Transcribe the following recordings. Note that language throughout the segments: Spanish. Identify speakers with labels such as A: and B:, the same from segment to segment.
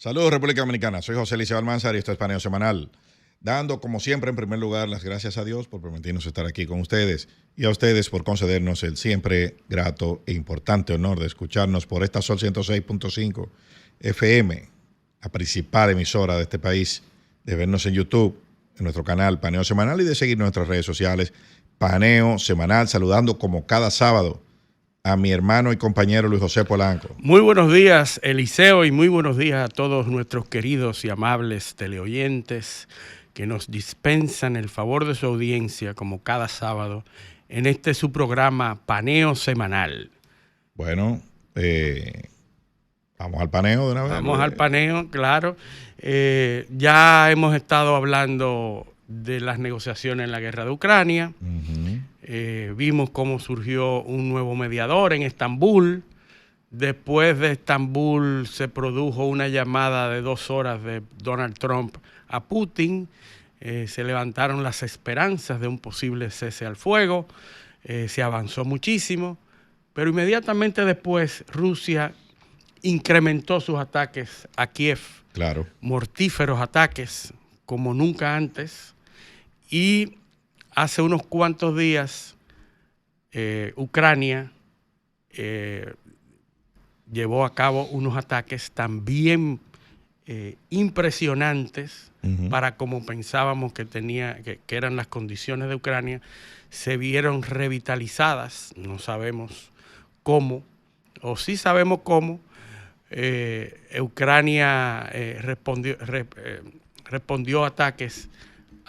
A: Saludos, República Dominicana. Soy José Liceo Almanzar y esto es Paneo Semanal. Dando, como siempre, en primer lugar, las gracias a Dios por permitirnos estar aquí con ustedes y a ustedes por concedernos el siempre grato e importante honor de escucharnos por esta Sol 106.5 FM, la principal emisora de este país, de vernos en YouTube, en nuestro canal Paneo Semanal y de seguir nuestras redes sociales Paneo Semanal, saludando como cada sábado a mi hermano y compañero Luis José Polanco.
B: Muy buenos días, Eliseo, y muy buenos días a todos nuestros queridos y amables teleoyentes que nos dispensan el favor de su audiencia como cada sábado en este su programa Paneo Semanal.
A: Bueno, vamos al paneo de una vez.
B: Vamos al paneo, claro. Ya hemos estado hablando de las negociaciones en la guerra de Ucrania. Vimos cómo surgió un nuevo mediador en Estambul. Después de Estambul se produjo una llamada de 2 horas de Donald Trump a Putin. Se levantaron las esperanzas de un posible cese al fuego. Se avanzó muchísimo. Pero inmediatamente después Rusia incrementó sus ataques a Kiev.
A: Claro.
B: Mortíferos ataques como nunca antes. Y hace unos cuantos días Ucrania llevó a cabo unos ataques también impresionantes para como pensábamos que eran las condiciones de Ucrania. Se vieron revitalizadas, no sabemos cómo, o sí sabemos cómo. Ucrania respondió ataques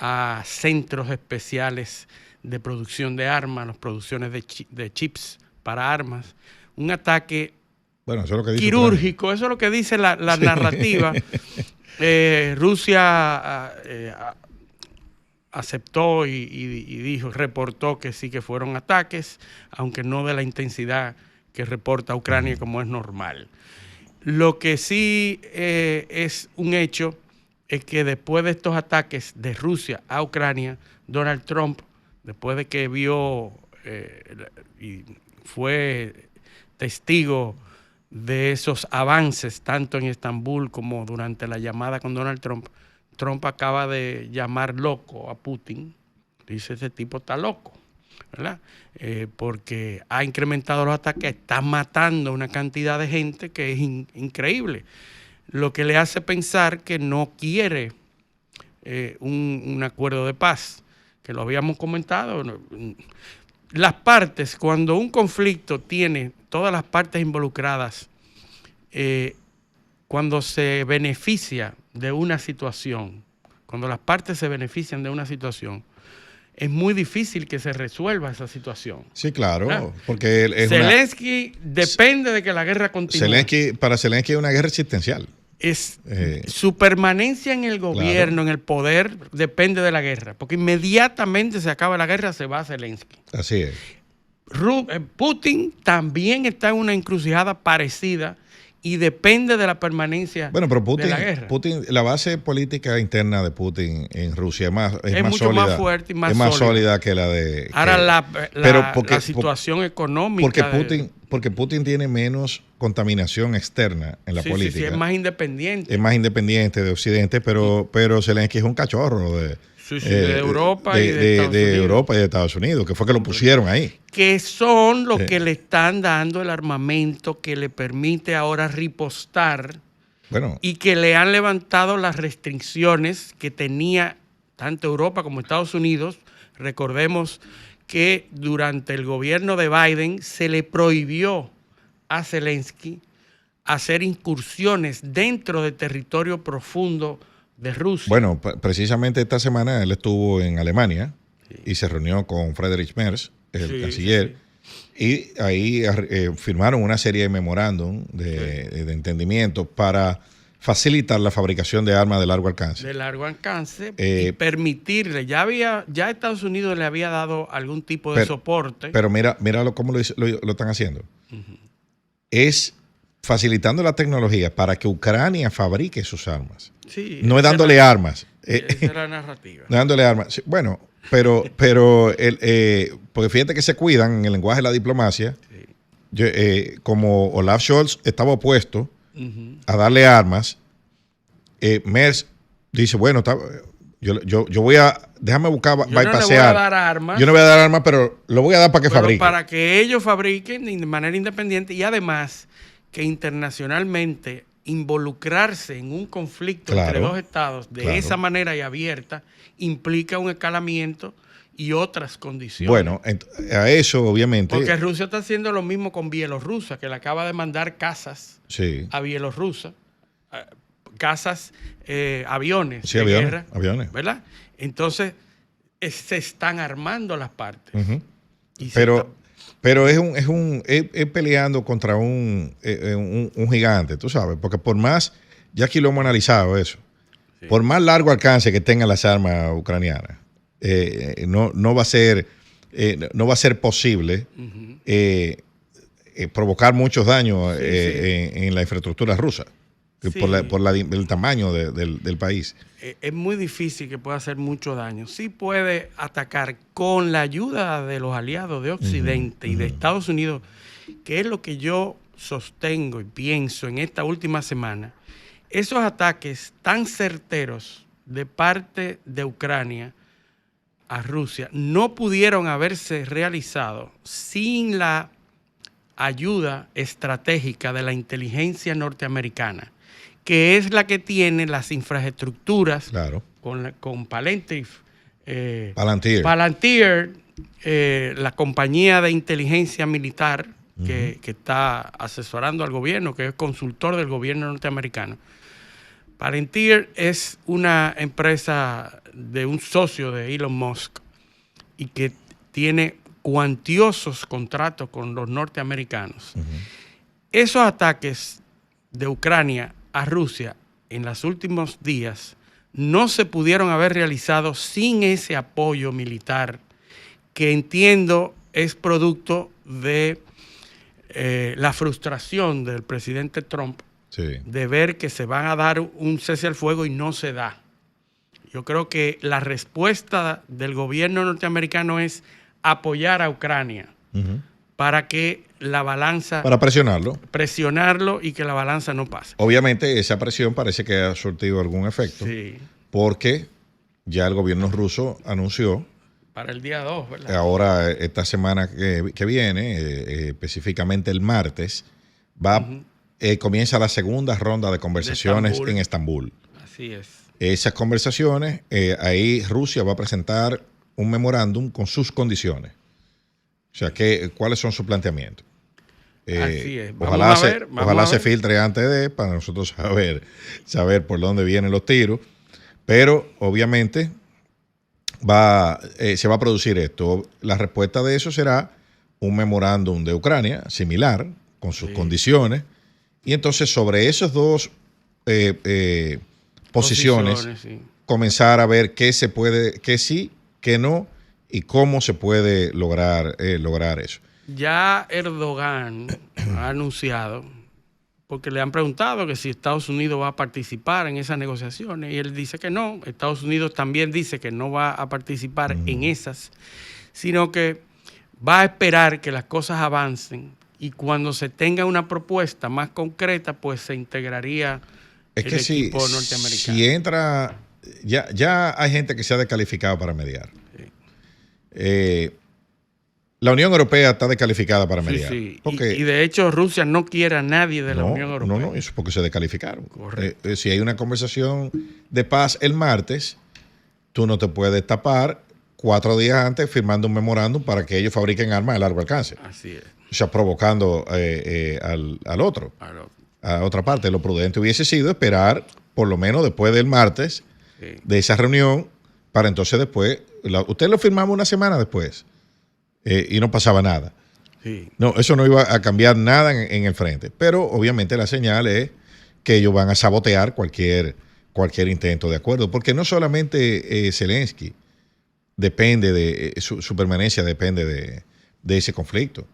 B: a centros especiales de producción de armas, las producciones de chips para armas. Un ataque
A: eso es lo que dice
B: quirúrgico,
A: Ucrania.
B: eso es lo que dice la narrativa. Rusia aceptó y reportó que sí que fueron ataques, aunque no de la intensidad que reporta Ucrania como es normal. Lo que sí es un hecho es que después de estos ataques de Rusia a Ucrania, Donald Trump, después de que vio y fue testigo de esos avances, tanto en Estambul como durante la llamada con Donald Trump, Trump acaba de llamar loco a Putin. Dice, ese tipo está loco, ¿verdad? Porque ha incrementado los ataques, está matando una cantidad de gente que es increíble. Lo que le hace pensar que no quiere un acuerdo de paz, que lo habíamos comentado. Las partes, cuando un conflicto tiene todas las partes involucradas, cuando se beneficia de una situación, cuando las partes se benefician de una situación, es muy difícil que se resuelva esa situación.
A: Sí, claro, ¿verdad? Porque
B: Zelensky depende de que la guerra continúe.
A: Para Zelensky es una guerra existencial.
B: Su permanencia en el gobierno, claro, en el poder, depende de la guerra, porque inmediatamente se acaba la guerra, se va Zelensky.
A: Así es.
B: Putin también está en una encrucijada parecida y depende de la permanencia de la guerra.
A: La base política interna de Putin en Rusia es mucho
B: sólida,
A: más
B: fuerte y más
A: sólida que la de...
B: Ahora la situación económica...
A: Porque Putin tiene menos contaminación externa en la política.
B: Sí, es más independiente.
A: Es más independiente de Occidente, pero Zelensky es un cachorro de
B: Europa y de Estados Unidos.
A: Europa y de Estados Unidos, que fue que lo pusieron ahí.
B: Que son los que le están dando el armamento que le permite ahora ripostar, y que le han levantado las restricciones que tenía tanto Europa como Estados Unidos. Recordemos que durante el gobierno de Biden se le prohibió a Zelensky hacer incursiones dentro del territorio profundo de Rusia.
A: Bueno, precisamente esta semana él estuvo en Alemania y se reunió con Friedrich Merz, el canciller, y ahí firmaron una serie de memorándum de entendimiento para facilitar la fabricación de armas de largo alcance.
B: De largo alcance y permitirle. Ya Estados Unidos le había dado algún tipo de soporte.
A: Pero míralo cómo lo están haciendo. Es facilitando la tecnología para que Ucrania fabrique sus armas.
B: Sí,
A: no es dándole armas.
B: Esa es la narrativa.
A: No es dándole armas. Sí, bueno, pero porque fíjate que se cuidan en el lenguaje de la diplomacia. Sí. Como Olaf Scholz estaba opuesto a darle armas, Merz dice, bueno, yo voy a, déjame buscar,
B: yo no le voy a
A: bypassear.
B: dar armas.
A: Yo no voy a dar armas, pero lo voy a dar para que fabriquen.
B: Para que ellos fabriquen de manera independiente y además que internacionalmente involucrarse en un conflicto entre dos estados de esa manera y abierta implica un escalamiento y otras condiciones.
A: Bueno, a eso obviamente...
B: Porque Rusia está haciendo lo mismo con Bielorrusia, que le acaba de mandar casas a Bielorrusia, casas, aviones de guerra, ¿verdad? Entonces, se están armando las partes.
A: Pero es peleando contra un gigante, tú sabes, porque por más, ya aquí lo hemos analizado eso, por más largo alcance que tengan las armas ucranianas, no va a ser posible provocar muchos daños en la infraestructura rusa por el tamaño del país.
B: Es muy difícil que pueda hacer mucho daño. Sí puede atacar con la ayuda de los aliados de Occidente y de Estados Unidos, que es lo que yo sostengo y pienso en esta última semana. Esos ataques tan certeros de parte de Ucrania a Rusia no pudieron haberse realizado sin la ayuda estratégica de la inteligencia norteamericana, que es la que tiene las infraestructuras con Palantir, la compañía de inteligencia militar que está asesorando al gobierno, que es consultor del gobierno norteamericano. Palantir es una empresa de un socio de Elon Musk y que tiene cuantiosos contratos con los norteamericanos. Esos ataques de Ucrania a Rusia en los últimos días no se pudieron haber realizado sin ese apoyo militar, que entiendo es producto de la frustración del presidente Trump de ver que se van a dar un cese al fuego y no se da. Yo creo que la respuesta del gobierno norteamericano es apoyar a Ucrania para que la balanza...
A: Para presionarlo.
B: Presionarlo y que la balanza no pase.
A: Obviamente esa presión parece que ha surtido algún efecto. Porque ya el gobierno ruso anunció...
B: Para el día 2, ¿verdad?
A: Ahora, esta semana que viene, específicamente el martes, comienza la segunda ronda de conversaciones en Estambul.
B: Así es.
A: Esas conversaciones, ahí Rusia va a presentar un memorándum con sus condiciones. O sea, ¿cuáles son sus planteamientos?
B: Así es.
A: Ojalá se filtre antes para nosotros saber por dónde vienen los tiros. Pero, obviamente, se va a producir esto. La respuesta de eso será un memorándum de Ucrania, similar, con sus condiciones. Y entonces, sobre esos dos posiciones comenzar a ver qué se puede, qué sí, qué no, y cómo se puede lograr eso.
B: Ya Erdogan ha anunciado, porque le han preguntado que si Estados Unidos va a participar en esas negociaciones, y él dice que no. Estados Unidos también dice que no va a participar en esas, sino que va a esperar que las cosas avancen, y cuando se tenga una propuesta más concreta, pues se integraría el equipo norteamericano.
A: Si entra, ya hay gente que se ha descalificado para mediar. La Unión Europea está descalificada para mediar.
B: Y de hecho Rusia no quiere a nadie de la Unión Europea.
A: No, eso es porque se descalificaron. Si hay una conversación de paz el martes, tú no te puedes tapar 4 días antes firmando un memorándum para que ellos fabriquen armas de largo alcance.
B: Así es.
A: O sea, provocando al otro. A otra parte. Lo prudente hubiese sido esperar por lo menos después del martes de esa reunión, para entonces después, usted lo firmaba una semana después y no pasaba nada. No, eso no iba a cambiar nada en el frente. Pero obviamente la señal es que ellos van a sabotear cualquier intento de acuerdo, porque no solamente Zelensky depende de su permanencia, depende de ese conflicto.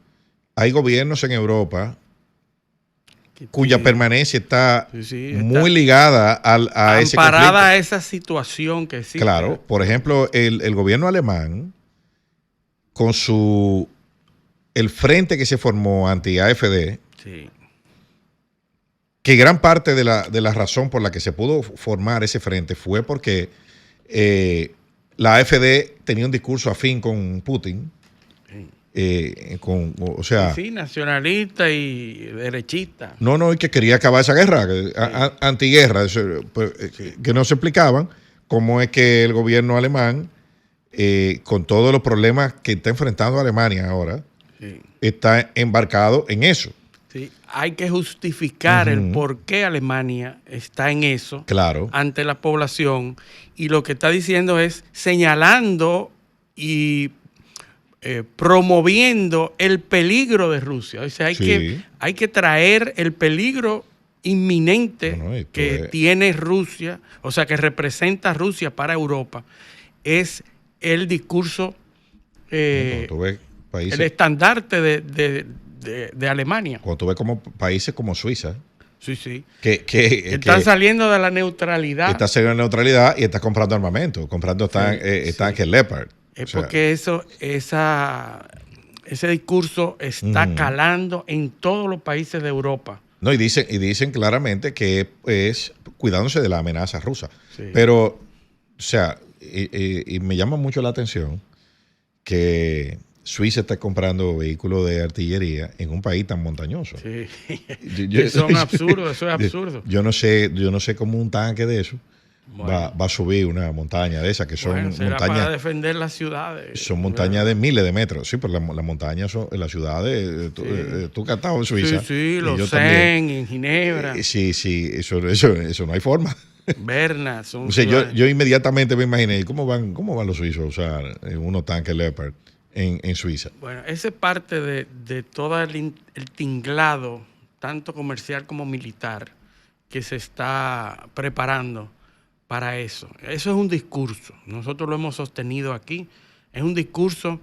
A: Hay gobiernos en Europa cuya permanencia está muy ligada a ese conflicto.
B: Amparada a esa situación que existe.
A: Claro, por ejemplo, el gobierno alemán, con el frente que se formó anti-AfD, que gran parte de la razón por la que se pudo formar ese frente fue porque la AfD tenía un discurso afín con Putin. O sea,
B: sí, nacionalista y derechista.
A: No, y que quería acabar esa guerra, antiguerra, que no se explicaban cómo es que el gobierno alemán, con todos los problemas que está enfrentando Alemania ahora, está embarcado en eso.
B: Sí, hay que justificar el por qué Alemania está en eso ante la población, y lo que está diciendo es señalando y promoviendo el peligro de Rusia. O sea, hay que traer el peligro inminente que tiene Rusia, o sea, que representa Rusia para Europa. Es el discurso, el estandarte de Alemania.
A: Cuando tú ves como países como Suiza,
B: que están saliendo de la neutralidad.
A: Está saliendo de la neutralidad y está comprando armamento, comprando tanques Leopard.
B: Es porque ese discurso está calando en todos los países de Europa.
A: No, y dicen claramente que es cuidándose de la amenaza rusa. Sí. Pero, o sea, y me llama mucho la atención que Suiza está comprando vehículos de artillería en un país tan montañoso.
B: Sí. Eso es absurdo.
A: Yo no sé cómo un tanque de eso va a subir una montaña de esas, que son montañas
B: para defender las ciudades.
A: Son montañas de miles de metros. Sí, pero las montañas son en las ciudades. Tú que has estado en Suiza.
B: Sí, los Zen, en Ginebra.
A: Sí, eso no hay forma.
B: Berna.
A: O sea, yo inmediatamente me imaginé cómo van los suizos a usar unos tanques Leopard en Suiza.
B: Bueno, esa es parte de todo el tinglado, tanto comercial como militar, que se está preparando para eso. Eso es un discurso. Nosotros lo hemos sostenido aquí. Es un discurso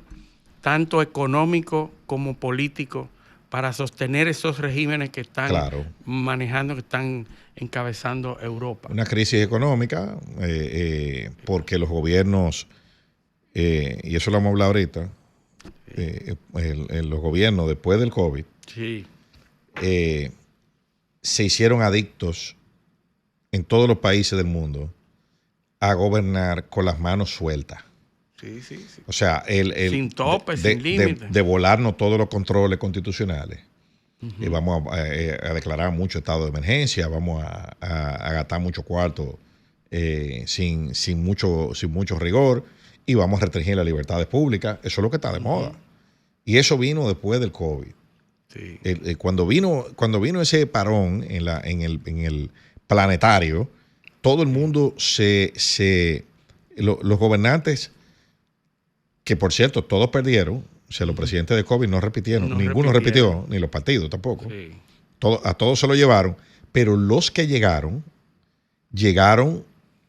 B: tanto económico como político para sostener esos regímenes que están manejando, que están encabezando Europa.
A: Una crisis económica, porque los gobiernos, y eso lo vamos a hablar ahorita, los gobiernos después del COVID se hicieron adictos en todos los países del mundo a gobernar con las manos sueltas.
B: Sí.
A: O sea,
B: sin tope, sin límites.
A: De volarnos todos los controles constitucionales. Y vamos a declarar mucho estado de emergencia, vamos a gastar mucho cuarto sin mucho rigor, y vamos a restringir las libertades públicas. Eso es lo que está de moda. Y eso vino después del COVID.
B: Sí.
A: Cuando vino ese parón en el planetario, todo el mundo los gobernantes, que por cierto todos perdieron, o sea, los presidentes de COVID no repitieron, ninguno repitió, ni los partidos tampoco. Sí. A todos se lo llevaron, pero los que llegaron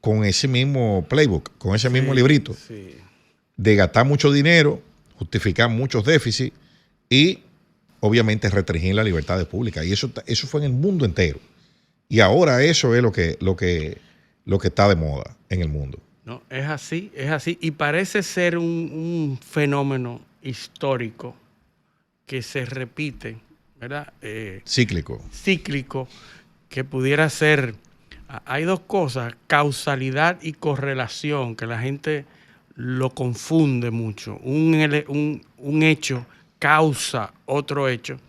A: con ese mismo playbook, con ese mismo librito, de gastar mucho dinero, justificar muchos déficits y obviamente restringir las libertades públicas. Y eso fue en el mundo entero. Y ahora eso es lo que está de moda en el mundo.
B: No, es así. Y parece ser un fenómeno histórico que se repite, ¿verdad?
A: Cíclico,
B: que pudiera ser. Hay dos cosas, causalidad y correlación, que la gente lo confunde mucho. Un hecho causa otro hecho.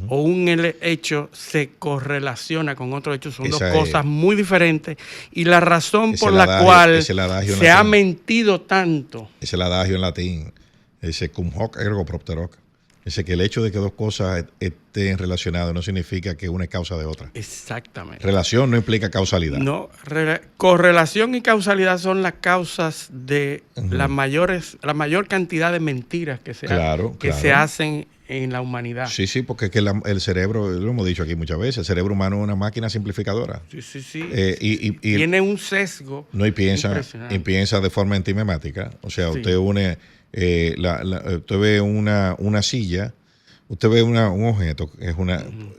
B: O un hecho se correlaciona con otro hecho, son dos cosas muy diferentes, y la razón por la cual se ha mentido tanto.
A: Es el adagio en latín, ese cum hoc ergo propter hoc. Dice que el hecho de que dos cosas estén relacionadas no significa que una es causa de otra.
B: Exactamente.
A: Relación no implica causalidad.
B: No, correlación y causalidad son las causas de la mayor cantidad de mentiras que se hacen en la humanidad.
A: Sí, porque es que el cerebro, lo hemos dicho aquí muchas veces, el cerebro humano es una máquina simplificadora.
B: Sí.
A: Y
B: tiene un sesgo.
A: No, y piensa de forma antimemática. O sea, usted une, usted ve una silla, usted ve un objeto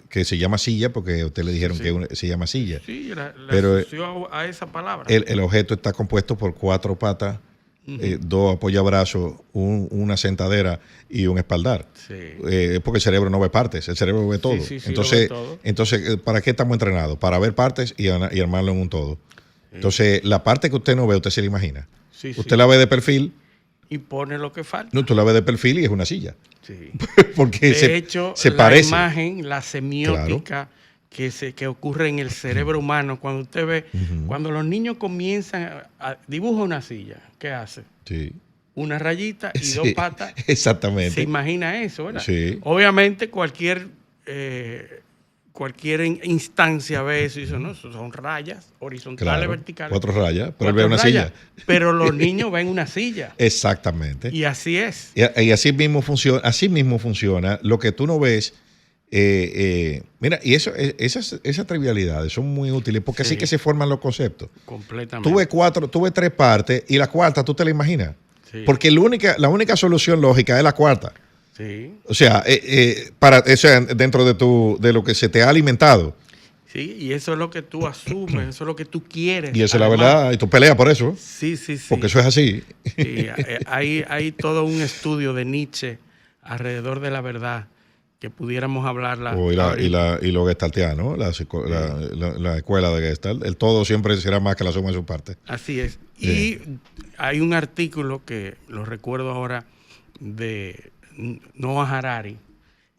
A: que se llama silla porque a usted le dijeron que se llama silla.
B: Sí, pero asoció a esa palabra.
A: El objeto está compuesto por 4 patas dos apoyabrazos, una sentadera y un espaldar.
B: Sí.
A: Porque el cerebro no ve partes, el cerebro ve todo.
B: Sí,
A: Entonces,
B: lo ve todo.
A: entonces, ¿para qué estamos entrenados? Para ver partes y armarlo en un todo.
B: Sí.
A: Entonces, la parte que usted no ve, usted se la imagina.
B: Sí,
A: usted la ve de perfil.
B: Y pone lo que falta.
A: No, tú la ves de perfil y es una silla.
B: Sí.
A: Porque
B: de hecho,
A: se
B: la
A: parece.
B: imagen, la semiótica que ocurre en el cerebro humano, cuando usted ve, cuando los niños comienzan dibuja una silla, ¿qué hace?
A: Sí.
B: Una rayita y dos patas.
A: Exactamente.
B: Se imagina eso, ¿verdad?
A: Sí.
B: Obviamente cualquier instancia ve eso y dice, no, son rayas horizontales,
A: Claro,
B: verticales.
A: 4 rayas, pero él ve una silla.
B: Pero los niños ven una silla.
A: Exactamente.
B: Y así es.
A: Y así mismo funciona. Lo que tú no ves. Mira, y esas trivialidades son muy útiles porque así que se forman los conceptos.
B: Completamente.
A: Tú ves 3 partes y la cuarta tú te la imaginas.
B: Sí.
A: Porque la única solución lógica es la cuarta.
B: Sí.
A: O sea, dentro de lo que se te ha alimentado.
B: Sí, y eso es lo que tú asumes, eso es lo que tú quieres.
A: Y eso es la verdad, y tú peleas por eso.
B: Sí.
A: Porque eso es así.
B: Sí, hay todo un estudio de Nietzsche alrededor de la verdad que pudiéramos hablarla.
A: Y lo gestaltiano, la escuela de Gestalt. El todo siempre será más que la suma de sus partes.
B: Así es.
A: Sí.
B: Y hay un artículo que lo recuerdo ahora de Noah Harari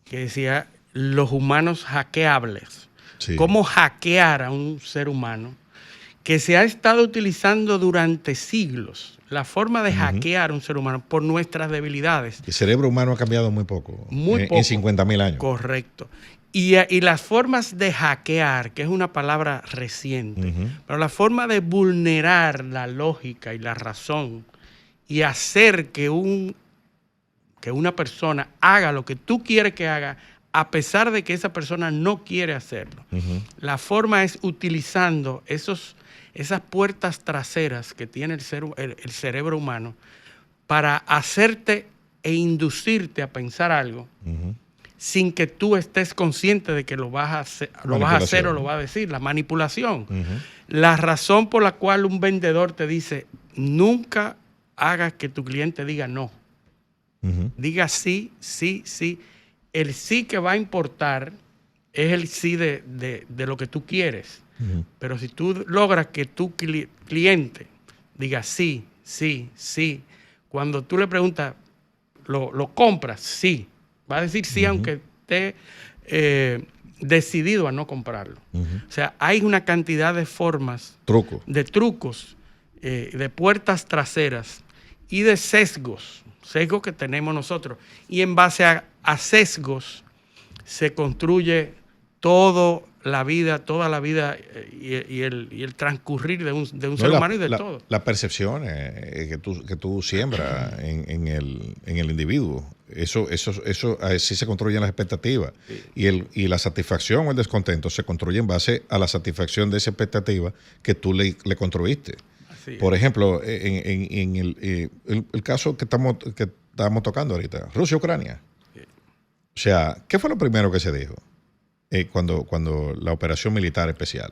B: que decía los humanos hackeables.
A: Sí.
B: Cómo hackear a un ser humano que se ha estado utilizando durante siglos. La forma de hackear a un ser humano por nuestras debilidades.
A: El cerebro humano ha cambiado muy poco.
B: Muy poco.
A: En 50.000 años.
B: Correcto. Y las formas de hackear, que es una palabra reciente, pero la forma de vulnerar la lógica y la razón y hacer que una persona haga lo que tú quieres que haga, a pesar de que esa persona no quiere hacerlo. La forma es utilizando esas puertas traseras que tiene el cerebro humano para hacerte e inducirte a pensar algo sin que tú estés consciente de que lo vas a hacer o lo vas a decir. La manipulación. La razón por la cual un vendedor te dice, nunca hagas que tu cliente diga no. Diga sí, sí, sí. El sí que va a importar es el sí de lo que tú quieres. Pero si tú logras que tu cliente diga sí, sí, sí, cuando tú le preguntas, ¿lo compras? Sí. Va a decir sí, aunque esté decidido a no comprarlo. O sea, hay una cantidad de formas, de trucos, de puertas traseras y de sesgos que tenemos nosotros. Y en base a sesgos se construye toda la vida y el transcurrir de un ser humano y de todo.
A: Las percepciones que tú siembras en el individuo, eso así se construyen las expectativas. Sí. Y la satisfacción o el descontento se construye en base a la satisfacción de esa expectativa que tú le construiste. Por ejemplo, en el caso que estábamos tocando ahorita, Rusia-Ucrania. Sí. O sea, ¿qué fue lo primero que se dijo cuando la operación militar especial?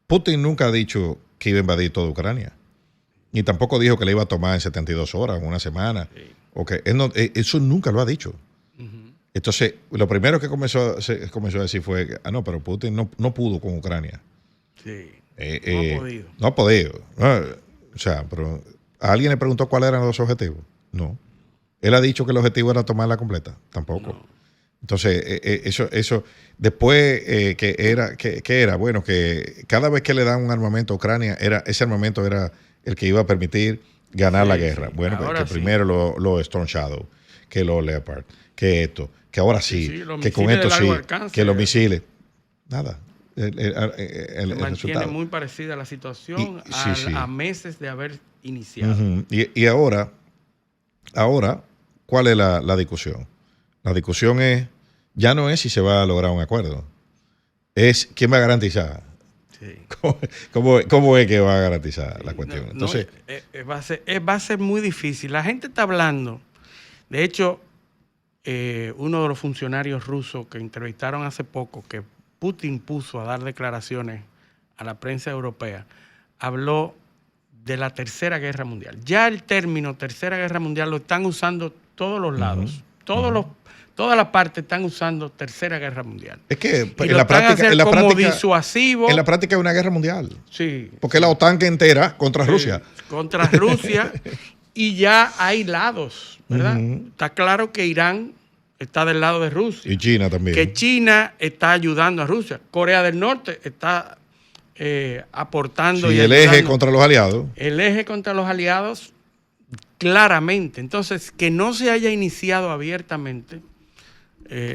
A: Putin nunca ha dicho que iba a invadir toda Ucrania. Ni tampoco dijo que le iba a tomar en 72 horas, una semana. Sí. Eso nunca lo ha dicho. Entonces, lo primero que comenzó a decir fue, no, pero Putin no pudo con Ucrania.
B: Sí.
A: No ha podido. O sea, pero ¿a alguien le preguntó cuáles eran los objetivos? No. ¿Él ha dicho que el objetivo era tomarla completa? Tampoco. No. Entonces, eso después, ¿qué era? Bueno, que cada vez que le dan un armamento a Ucrania, ese armamento era el que iba a permitir ganar la guerra. Sí. Bueno, que primero los Storm Shadow, que los Leopard, que esto, que ahora sí, que con esto sí, que los misiles. Nada.
B: Se mantiene muy parecida la situación a meses de haber iniciado.
A: Y ahora, ¿cuál es la discusión? La discusión ya no es si se va a lograr un acuerdo, es quién va a garantizar. Sí. ¿Cómo es que va a garantizar la cuestión? Entonces,
B: va a ser muy difícil. La gente está hablando. De hecho, uno de los funcionarios rusos que entrevistaron hace poco, que Putin puso a dar declaraciones a la prensa europea, habló de la Tercera Guerra Mundial. Ya el término Tercera Guerra Mundial lo están usando todos los lados. Todas las partes están usando Tercera Guerra Mundial.
A: Es que
B: y en la práctica, como disuasivo.
A: En la práctica es una guerra mundial.
B: Sí.
A: Porque es la OTAN que entera contra Rusia.
B: Contra Rusia. Y ya hay lados, ¿verdad? Está claro que Irán está del lado de Rusia.
A: Y China también.
B: Que China está ayudando a Rusia. Corea del Norte está aportando.
A: Sí,
B: y
A: el eje contra los aliados.
B: El eje contra los aliados, claramente. Entonces, que no se haya iniciado abiertamente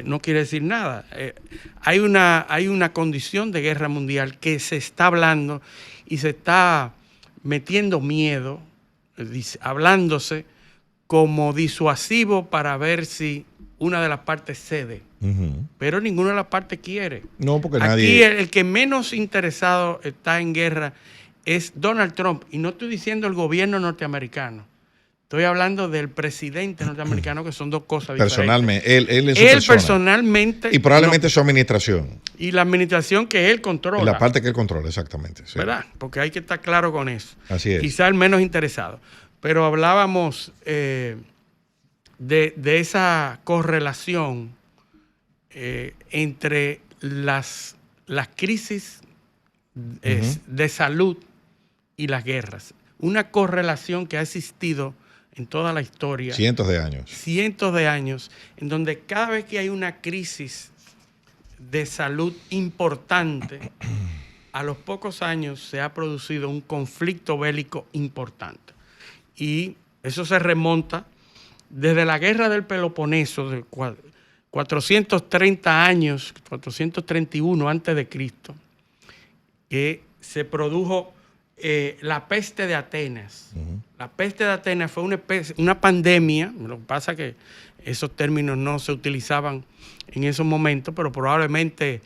B: no quiere decir nada. Hay una condición de guerra mundial que se está hablando y se está metiendo miedo, hablándose como disuasivo para ver si una de las partes cede. Pero ninguna de las partes quiere.
A: No, porque
B: aquí
A: nadie...
B: el que menos interesado está en guerra es Donald Trump. Y no estoy diciendo el gobierno norteamericano. Estoy hablando del presidente norteamericano, que son dos cosas diferentes.
A: Personalmente, él en su
B: él
A: persona.
B: Personalmente.
A: Y probablemente su administración.
B: Y la administración que él controla.
A: Y la parte que él controla, exactamente. Sí.
B: ¿Verdad? Porque hay que estar claro con eso.
A: Así es.
B: Quizá el menos interesado. Pero hablábamos de esa correlación entre las crisis de salud y las guerras. Una correlación que ha existido en toda la historia.
A: Cientos de años.
B: Cientos de años, en donde cada vez que hay una crisis de salud importante, a los pocos años se ha producido un conflicto bélico importante. Y eso se remonta desde la guerra del Peloponeso, de 430 años, 431 antes de Cristo, que se produjo la peste de Atenas. La peste de Atenas fue una pandemia. Lo que pasa es que esos términos no se utilizaban en esos momentos, pero probablemente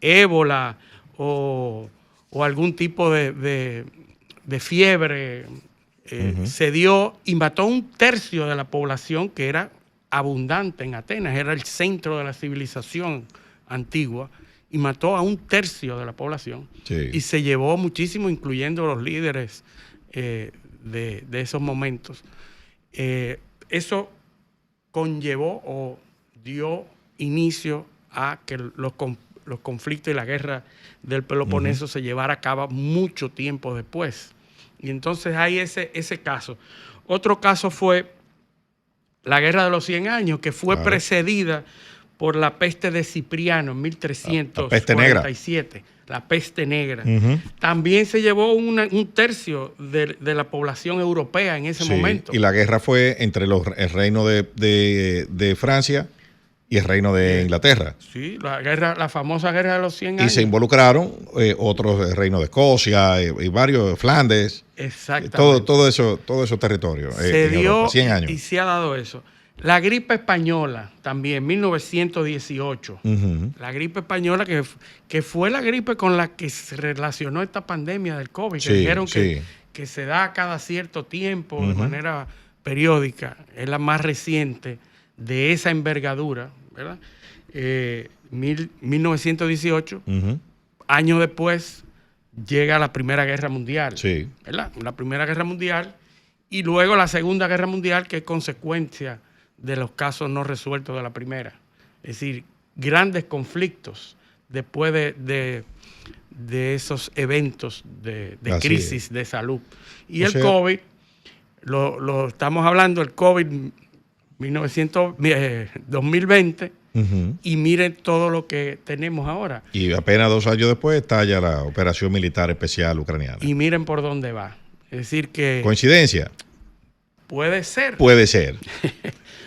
B: ébola o algún tipo de fiebre se dio y mató un tercio de la población, que era abundante en Atenas, era el centro de la civilización antigua, y mató a un tercio de la población. Sí. Y se llevó muchísimo, incluyendo los líderes de esos momentos. Eso conllevó o dio inicio a que los conflictos y la guerra del Peloponeso se llevara a cabo mucho tiempo después. Y entonces hay ese caso. Otro caso fue la Guerra de los 100 Años, que fue precedida por la peste de Cipriano en 1347. La peste negra. También se llevó un tercio de la población europea en ese momento.
A: Y la guerra fue entre el reino de Francia y el reino de Inglaterra.
B: Sí, la famosa Guerra de los 100 años.
A: Y se involucraron otros reinos de Escocia y varios, Flandes.
B: Exactamente.
A: Todo esos territorios.
B: Se dio
A: 100 años.
B: Y se ha dado eso. La gripe española también, 1918. La gripe española que fue la gripe con la que se relacionó esta pandemia del COVID. Que dijeron que se da cada cierto tiempo de manera periódica. Es la más reciente de esa envergadura, ¿verdad? 1918, años después, llega la Primera Guerra Mundial. Sí. ¿Verdad? La Primera Guerra Mundial y luego la Segunda Guerra Mundial, que es consecuencia de los casos no resueltos de la primera. Es decir, grandes conflictos después de esos eventos de crisis de salud. Y el COVID, lo estamos hablando, el COVID 2020, y miren todo lo que tenemos ahora.
A: Y apenas 2 años después está ya la operación militar especial ucraniana.
B: Y miren por dónde va. Es decir que...
A: ¿Coincidencia?
B: Puede ser.
A: Puede ser.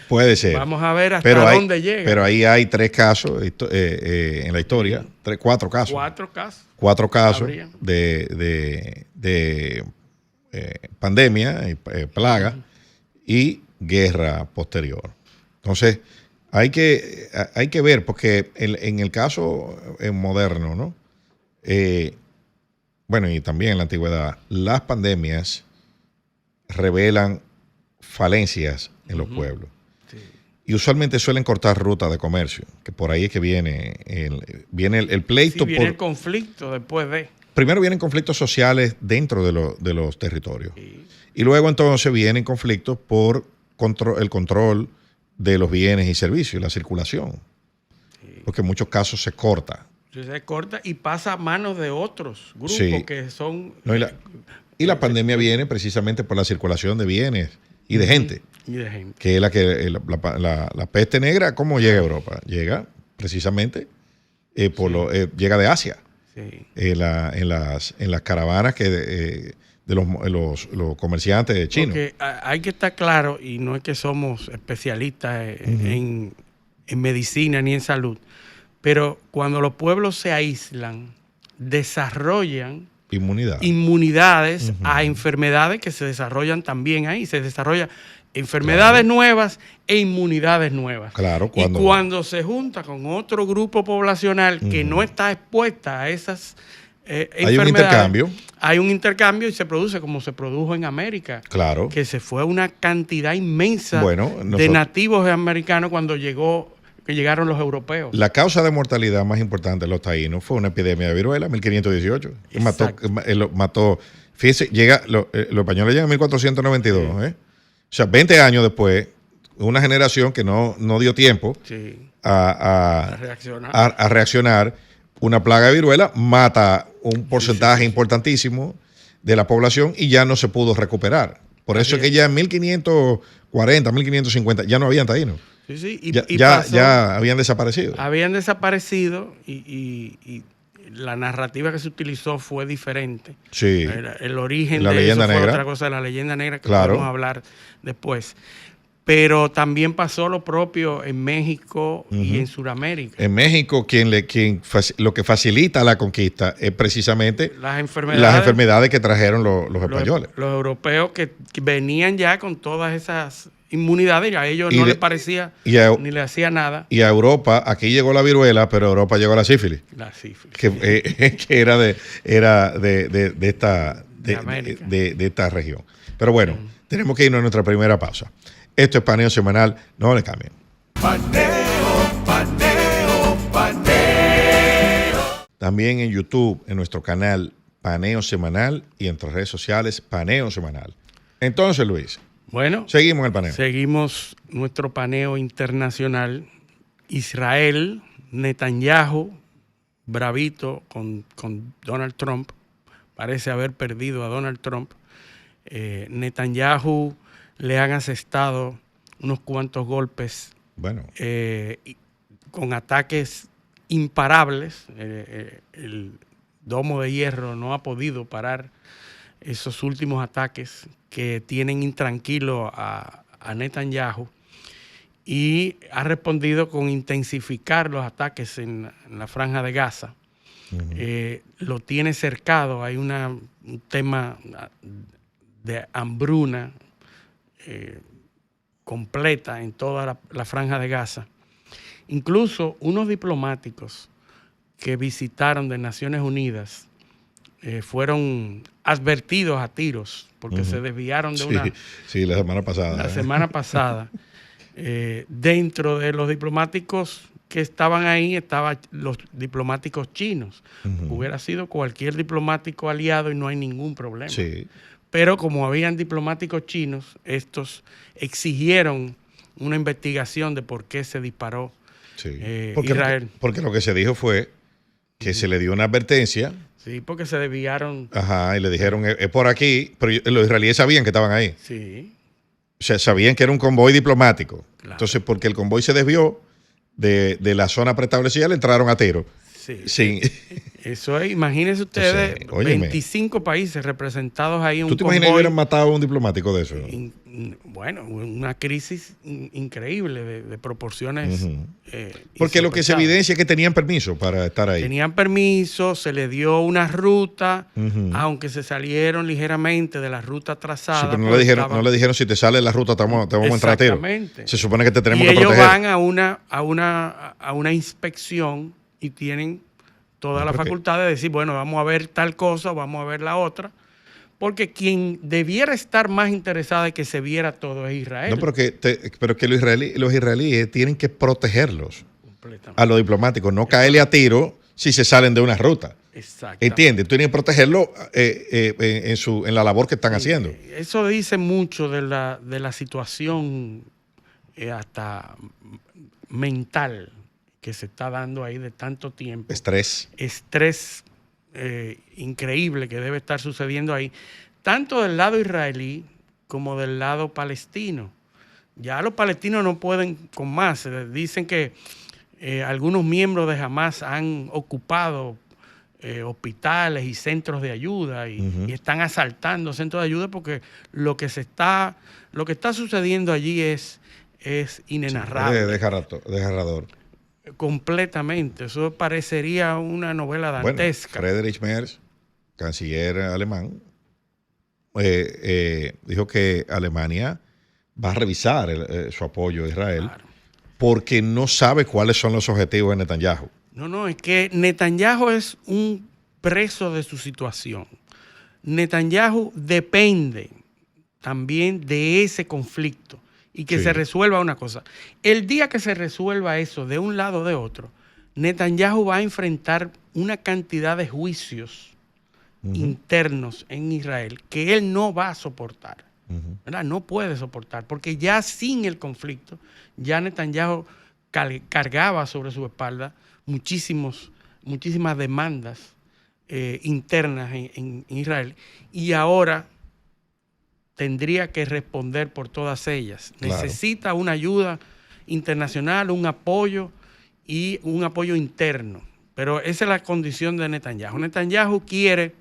A: Puede ser.
B: Vamos a ver hasta dónde llega.
A: Pero ahí hay 3 casos en la historia. 4 casos.
B: 4 casos.
A: 4 casos de pandemia, plaga y guerra posterior. Entonces, hay que ver, porque en el caso moderno, ¿no? Bueno, y también en la antigüedad, las pandemias revelan falencias en los pueblos. Sí. Y usualmente suelen cortar rutas de comercio, que por ahí es que viene el pleito.
B: Sí, viene el conflicto después de...
A: primero vienen conflictos sociales dentro de los territorios.
B: Sí.
A: Y luego entonces vienen conflictos por el control de los bienes y servicios, la circulación. Sí. Porque en muchos casos se corta.
B: Se corta y pasa a manos de otros grupos que son...
A: No, y la pandemia viene precisamente por la circulación de bienes y de gente.
B: Y de gente.
A: Que es la peste negra, ¿cómo llega a Europa? Llega precisamente llega de Asia.
B: Sí.
A: En las caravanas de los comerciantes chinos.
B: Porque hay que estar claro, y no es que somos especialistas en medicina ni en salud, pero cuando los pueblos se aíslan, desarrollan inmunidades a enfermedades que se desarrollan también ahí. Se desarrollan enfermedades nuevas e inmunidades nuevas.
A: Claro,
B: y cuando se junta con otro grupo poblacional que no está expuesta a esas enfermedades, hay un intercambio y se produce como se produjo en América.
A: Claro.
B: Que se fue una cantidad inmensa de nativos americanos cuando llegaron los europeos.
A: La causa de mortalidad más importante de los taínos fue una epidemia de viruela en 1518. Mató, fíjese, los españoles llegan en 1492, O sea, 20 años después, una generación que no dio tiempo a reaccionar. Una plaga de viruela mata un porcentaje importantísimo de la población y ya no se pudo recuperar. Por eso es que ya en 1540, 1550 ya no habían taínos.
B: Sí.
A: Ya habían desaparecido.
B: Habían desaparecido y la narrativa que se utilizó fue diferente.
A: Sí.
B: El origen
A: la
B: de
A: leyenda
B: eso fue
A: negra.
B: otra cosa, la leyenda negra, que podemos hablar después. Pero también pasó lo propio en México y en Sudamérica.
A: En México, lo que facilita la conquista es precisamente las enfermedades que trajeron los españoles.
B: Los europeos que venían ya con todas esas inmunidades y a ellos no les parecía ni le hacía nada.
A: Y a Europa, aquí llegó la viruela, pero a Europa llegó la sífilis.
B: La sífilis.
A: Que era de esta región. Pero bueno, tenemos que irnos a nuestra primera pausa. Esto es Paneo Semanal, no le cambien. Paneo. También en YouTube, en nuestro canal Paneo Semanal y en nuestras redes sociales Paneo Semanal. Entonces, Luis,
B: bueno,
A: seguimos en el paneo.
B: Seguimos nuestro paneo internacional. Israel, Netanyahu, bravito con Donald Trump, parece haber perdido a Donald Trump. Netanyahu le han asestado unos cuantos golpes con ataques imparables. El domo de hierro no ha podido parar esos últimos ataques que tienen intranquilo a Netanyahu y ha respondido con intensificar los ataques en la franja de Gaza. Lo tiene cercado, hay un tema de hambruna completa en toda la franja de Gaza. Incluso unos diplomáticos que visitaron de Naciones Unidas fueron advertidos a tiros porque se desviaron de
A: la semana pasada.
B: La semana pasada. Dentro de los diplomáticos que estaban ahí estaban los diplomáticos chinos. Hubiera sido cualquier diplomático aliado y no hay ningún problema.
A: Sí.
B: Pero como habían diplomáticos chinos, estos exigieron una investigación de por qué se disparó Israel.
A: Porque lo que se dijo fue que se le dio una advertencia.
B: Sí, porque se desviaron.
A: Ajá, y le dijeron, es por aquí, pero los israelíes sabían que estaban ahí.
B: Sí.
A: O sea, sabían que era un convoy diplomático.
B: Claro.
A: Entonces, porque el convoy se desvió de la zona preestablecida, le entraron a tiro.
B: Sí. Eso es, imagínense ustedes,
A: entonces,
B: 25 países representados ahí.
A: ¿Tú te imaginas que hubieran matado a un diplomático de eso?
B: Bueno, una crisis increíble de proporciones.
A: Porque lo que se evidencia es que tenían permiso para estar ahí.
B: Tenían permiso, se les dio una ruta, aunque se salieron ligeramente de la ruta trazada.
A: Sí, pero no le dijeron si te sale la ruta te vamos a entrar a tiro.
B: Exactamente.
A: Se supone que te tenemos que
B: proteger.
A: proteger.
B: Ellos van a una inspección y tienen toda la facultad de decir, bueno, vamos a ver tal cosa, vamos a ver la otra, porque quien debiera estar más interesado de que se viera todo es Israel.
A: No, pero que los israelíes tienen que protegerlos a los diplomáticos, no caerle a tiro si se salen de una ruta.
B: Exacto.
A: ¿Entiendes? Tú tienes que protegerlo en la labor que están haciendo.
B: Eso dice mucho de la situación hasta mental que se está dando ahí de tanto tiempo.
A: Estrés
B: Increíble que debe estar sucediendo ahí, tanto del lado israelí como del lado palestino. Ya los palestinos no pueden con más. Dicen que algunos miembros de Hamas han ocupado hospitales y centros de ayuda y están asaltando centros de ayuda porque lo que está sucediendo allí es inenarrable.
A: Sí, desgarrador.
B: Completamente. Eso parecería una novela dantesca.
A: Bueno, Friedrich Merz, canciller alemán, dijo que Alemania va a revisar su apoyo a Israel, claro, porque no sabe cuáles son los objetivos de Netanyahu.
B: No, es que Netanyahu es un preso de su situación. Netanyahu depende también de ese conflicto y que se resuelva una cosa. El día que se resuelva eso de un lado o de otro, Netanyahu va a enfrentar una cantidad de juicios internos en Israel que él no va a soportar. ¿Verdad? No puede soportar, porque ya sin el conflicto, ya Netanyahu cargaba sobre su espalda muchísimas demandas internas en Israel, y ahora tendría que responder por todas ellas. Claro. Necesita una ayuda internacional, un apoyo y un apoyo interno. Pero esa es la condición de Netanyahu. Netanyahu quiere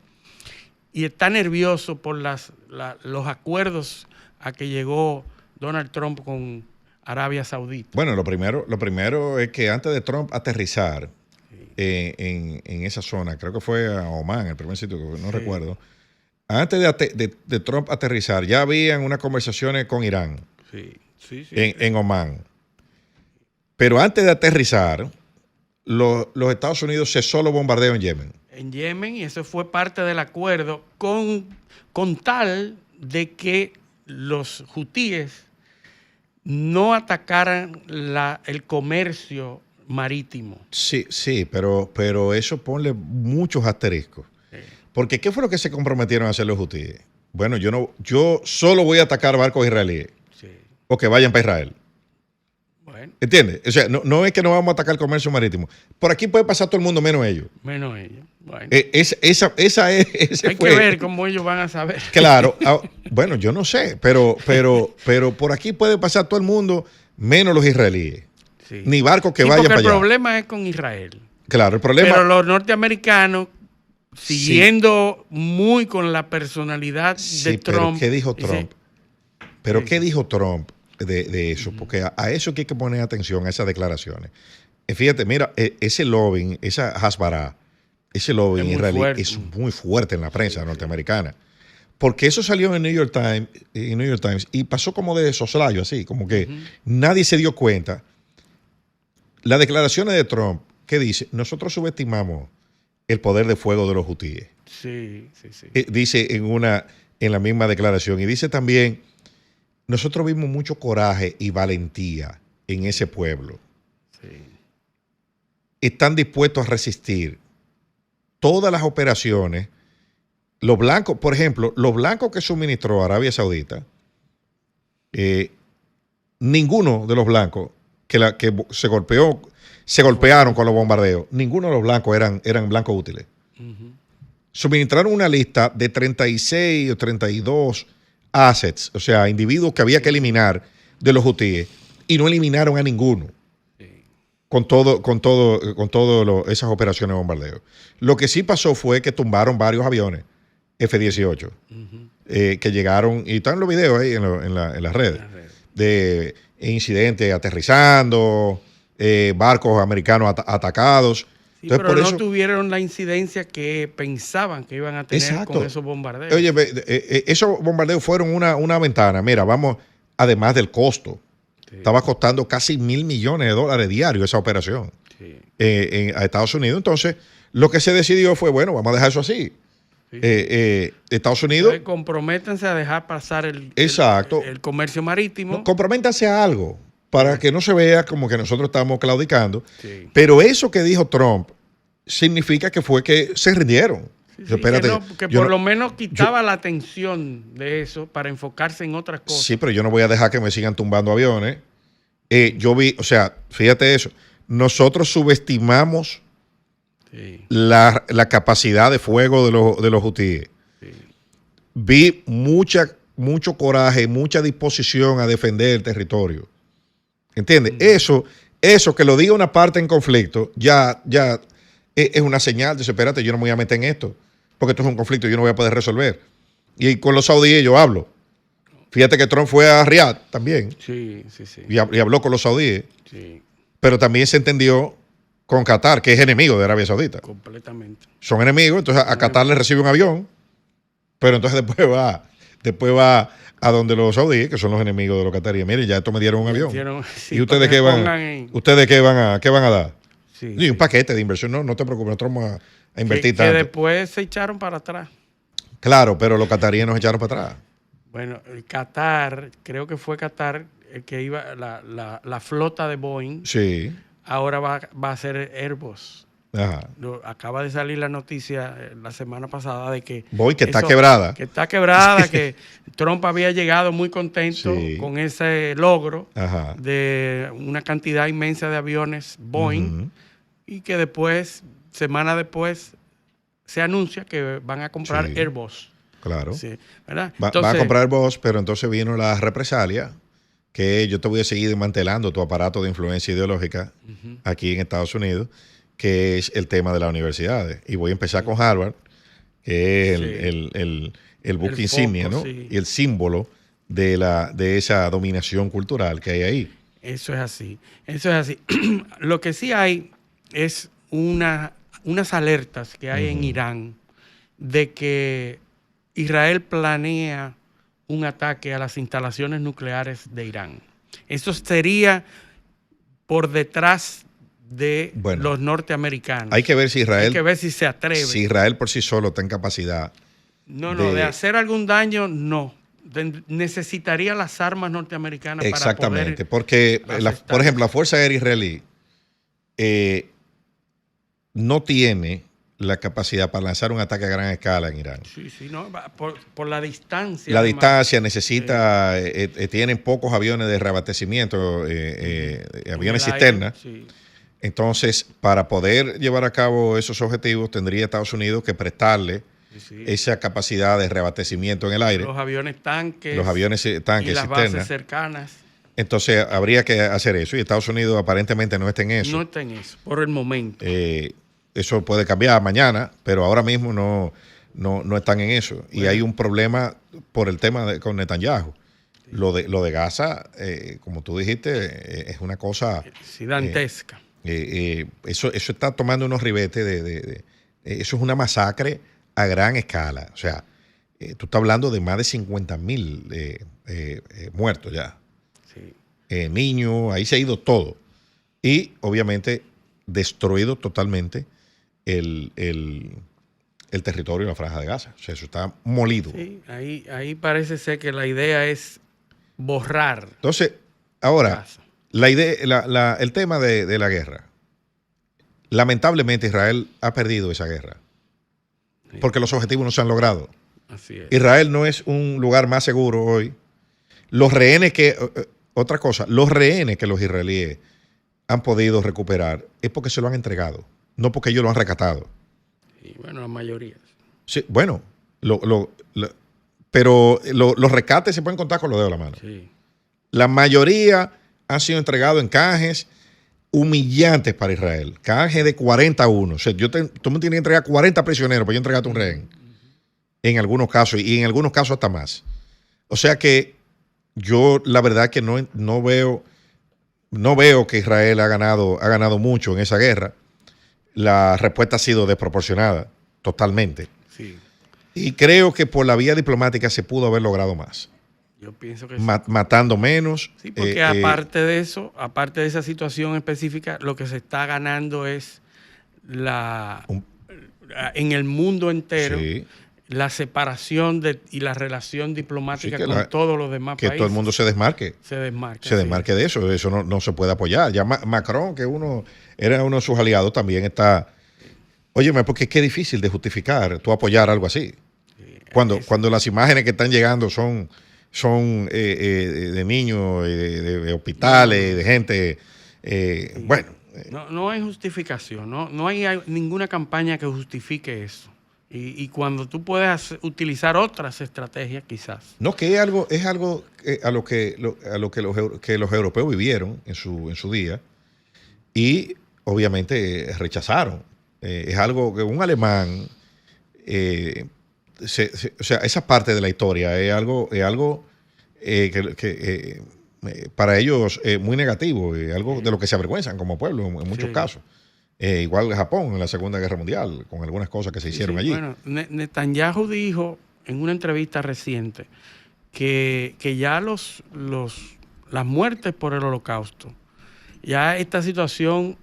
B: y está nervioso por los acuerdos a que llegó Donald Trump con Arabia Saudita.
A: Bueno, lo primero es que antes de Trump aterrizar en esa zona, creo que fue a Omán, el primer sitio que no recuerdo, antes de Trump aterrizar, ya habían unas conversaciones con Irán en Omán. Pero antes de aterrizar, los Estados Unidos cesó los bombardeos en Yemen.
B: En Yemen, y eso fue parte del acuerdo con tal de que los hutíes no atacaran el comercio marítimo.
A: Sí, pero eso ponle muchos asteriscos. Porque ¿qué fue lo que se comprometieron a hacer los hutíes? Bueno, yo solo voy a atacar barcos israelíes o que vayan para Israel. Bueno. ¿Entiendes? O sea, no es que no vamos a atacar el comercio marítimo. Por aquí puede pasar todo el mundo menos ellos.
B: Menos ellos. Bueno.
A: Hay
B: que ver cómo ellos van a saber.
A: Claro. Bueno, yo no sé, pero por aquí puede pasar todo el mundo menos los israelíes. Sí. Ni barcos que vayan para allá.
B: El problema es con Israel.
A: Claro, el problema.
B: Pero los norteamericanos, siguiendo muy con la personalidad de Trump.
A: ¿Pero qué dijo Trump? ¿Qué dijo Trump de eso? Porque a eso hay que poner atención, a esas declaraciones. Fíjate, mira, ese lobbying, esa hasbara, ese lobbying israelí es muy fuerte en la prensa norteamericana. Porque eso salió en el New York Times y pasó como de soslayo, así, como que nadie se dio cuenta. Las declaraciones de Trump, ¿qué dice? Nosotros subestimamos el poder de fuego de los hutíes.
B: Sí.
A: Dice en la misma declaración. Y dice también, nosotros vimos mucho coraje y valentía en ese pueblo. Sí. Están dispuestos a resistir todas las operaciones. Los blancos, por ejemplo, los blancos que suministró Arabia Saudita, ninguno de los blancos que se golpearon con los bombardeos, ninguno de los blancos eran blancos útiles. Suministraron una lista de 36 o 32 assets, o sea, individuos que había que eliminar de los hutíes, y no eliminaron a ninguno con todo esas operaciones de bombardeo. Lo que sí pasó fue que tumbaron varios aviones F-18 que llegaron, y están los videos ahí en las redes, de incidentes aterrizando, barcos americanos atacados.
B: Sí, entonces, pero no tuvieron la incidencia que pensaban que iban a tener con esos bombardeos.
A: Oye, esos bombardeos fueron una ventana. Mira, además del costo, estaba costando casi $1,000 millones diarios esa operación a Estados Unidos. Entonces, lo que se decidió fue, bueno, vamos a dejar eso así. Estados Unidos.
B: Entonces, comprométanse a dejar pasar el comercio marítimo.
A: No, comprométanse a algo para que no se vea como que nosotros estamos claudicando. Pero eso que dijo Trump significa que fue que se rindieron.
B: Sí,
A: Yo, espérate,
B: que
A: yo
B: por
A: no-
B: lo menos quitaba la atención de eso para enfocarse en otras cosas.
A: Sí, pero yo no voy a dejar que me sigan tumbando aviones. Yo vi, o sea, fíjate eso. Nosotros subestimamos
B: Sí,
A: la capacidad de fuego de los hutíes.
B: sí.
A: Vi mucho coraje, mucha disposición a defender el territorio. ¿Entiendes? Eso que lo diga una parte en conflicto, ya es una señal de, espérate, yo no me voy a meter en esto, porque esto es un conflicto y yo no voy a poder resolver. Y con los saudíes yo hablo. Fíjate que Trump fue a Riad también
B: Sí, sí, sí.
A: y habló con los saudíes,
B: Sí,
A: pero también se entendió con Qatar, que es enemigo de Arabia Saudita.
B: completamente.
A: Son enemigos, entonces a Qatar le recibe un avión, pero entonces después va a donde los saudíes, que son los enemigos de los qataríes. Miren, ya esto me dieron un avión.
B: Sí,
A: ¿Y ustedes
B: para que
A: qué
B: pongan
A: van,
B: en-
A: ustedes qué van a dar?
B: Sí,
A: Sí,
B: sí.
A: un paquete de inversión. No te preocupes, nosotros vamos a invertir
B: que
A: tanto.
B: después se echaron para atrás.
A: Claro, pero los qataríes nos echaron para atrás.
B: Bueno, el Qatar, creo que fue Qatar el que iba, la flota de Boeing,
A: Sí.
B: ahora va a ser Airbus.
A: Ajá.
B: Acaba de salir la noticia la semana pasada de que...
A: Boeing, que está quebrada.
B: Que está quebrada, que Trump había llegado muy contento
A: Sí.
B: con ese logro
A: Ajá.
B: de una cantidad inmensa de aviones Boeing y que después, semana después, se anuncia que van a comprar
A: Sí.
B: Airbus.
A: Claro.
B: Sí, ¿verdad?
A: Va a
B: Entonces,
A: comprar Bosch, pero entonces vino la represalia, que yo te voy a seguir desmantelando tu aparato de influencia ideológica aquí en Estados Unidos, que es el tema de las universidades. Y voy a empezar con Harvard, que es el buque
B: El
A: insignia,
B: foco,
A: ¿no?
B: sí.
A: Y el símbolo de esa dominación cultural que hay ahí.
B: Eso es así. Eso es así. Lo que sí hay es unas alertas que hay en Irán de que Israel planea un ataque a las instalaciones nucleares de Irán. Eso sería por detrás de
A: Bueno,
B: los norteamericanos.
A: Hay que ver si Israel,
B: Hay que ver si se atreve.
A: si Israel por sí solo está en capacidad.
B: No,
A: de-
B: de hacer algún daño, no. Necesitaría las armas norteamericanas
A: Exactamente,
B: para poder
A: porque,
B: asestar.
A: por ejemplo, la Fuerza Aérea Israelí no tiene la capacidad para lanzar un ataque a gran escala en Irán.
B: Sí, sí, no, por la distancia.
A: La
B: además.
A: distancia necesita, tienen pocos aviones de reabastecimiento, aviones
B: En el aire,
A: cisterna.
B: sí.
A: Entonces, para poder llevar a cabo esos objetivos, tendría Estados Unidos que prestarle
B: Sí, sí.
A: esa capacidad de reabastecimiento en el aire,
B: Los aviones tanques.
A: los aviones
B: y
A: tanques
B: las
A: cisterna.
B: bases cercanas.
A: Entonces, habría que hacer eso. Y Estados Unidos aparentemente no está en eso.
B: No está en eso, por el momento.
A: Eso puede cambiar mañana, pero ahora mismo no están en eso. Y hay un problema por el tema con Netanyahu. Lo de Gaza, como tú dijiste, es una cosa...
B: Sí, dantesca.
A: Eso está tomando unos ribetes eso es una masacre a gran escala. O sea, tú estás hablando de más de 50,000 muertos ya.
B: Sí.
A: Niños, ahí se ha ido todo. Y obviamente destruido totalmente el territorio de la Franja de Gaza. O sea, eso está molido.
B: Sí, ahí parece ser que la idea es borrar
A: Entonces, ahora,
B: Gaza.
A: la idea, el tema de la guerra. Lamentablemente Israel ha perdido esa guerra. Porque los objetivos no se han logrado.
B: Así es.
A: Israel no es un lugar más seguro hoy. Los rehenes otra cosa, los rehenes que los israelíes han podido recuperar es porque se lo han entregado, no porque ellos lo han rescatado.
B: Y bueno, la mayoría.
A: Sí, bueno, pero los rescates se pueden contar con los dedos de la mano.
B: Sí.
A: La mayoría han sido entregados en canjes humillantes para Israel. Canjes de 41. O sea, tú me tienes que entregar 40 prisioneros para yo entregarte un rehén. En algunos casos, y en algunos casos hasta más. O sea que yo la verdad que no veo que Israel ha ganado mucho en esa guerra. La respuesta ha sido desproporcionada, totalmente.
B: Sí.
A: Y creo que por la vía diplomática se pudo haber logrado más.
B: Yo pienso que sí.
A: Matando menos.
B: Sí, porque aparte de eso, aparte de esa situación específica, lo que se está ganando es en el mundo entero,
A: Sí,
B: la separación y la relación diplomática
A: Sí,
B: con todos los demás
A: que
B: países.
A: todo el mundo se desmarque.
B: se desmarca.
A: Se desmarque de eso. Eso no se puede apoyar. Ya Macron, que era uno de sus aliados, también está Óyeme, porque es que es difícil de justificar tú apoyar algo así. Cuando las imágenes que están llegando son de niños, de hospitales, de gente. Bueno.
B: No hay justificación, no hay ninguna campaña que justifique eso. Y cuando tú puedes utilizar otras estrategias, quizás.
A: No, que es algo a lo que los europeos vivieron en su día y obviamente rechazaron. Es algo que un alemán, o sea, esa parte de la historia es algo que para ellos es muy negativo, es algo de lo que se avergüenzan como pueblo en muchos casos. Igual Japón en la Segunda Guerra Mundial, con algunas cosas que se hicieron allí.
B: Bueno, Netanyahu dijo en una entrevista reciente que ya las muertes por el Holocausto, ya esta situación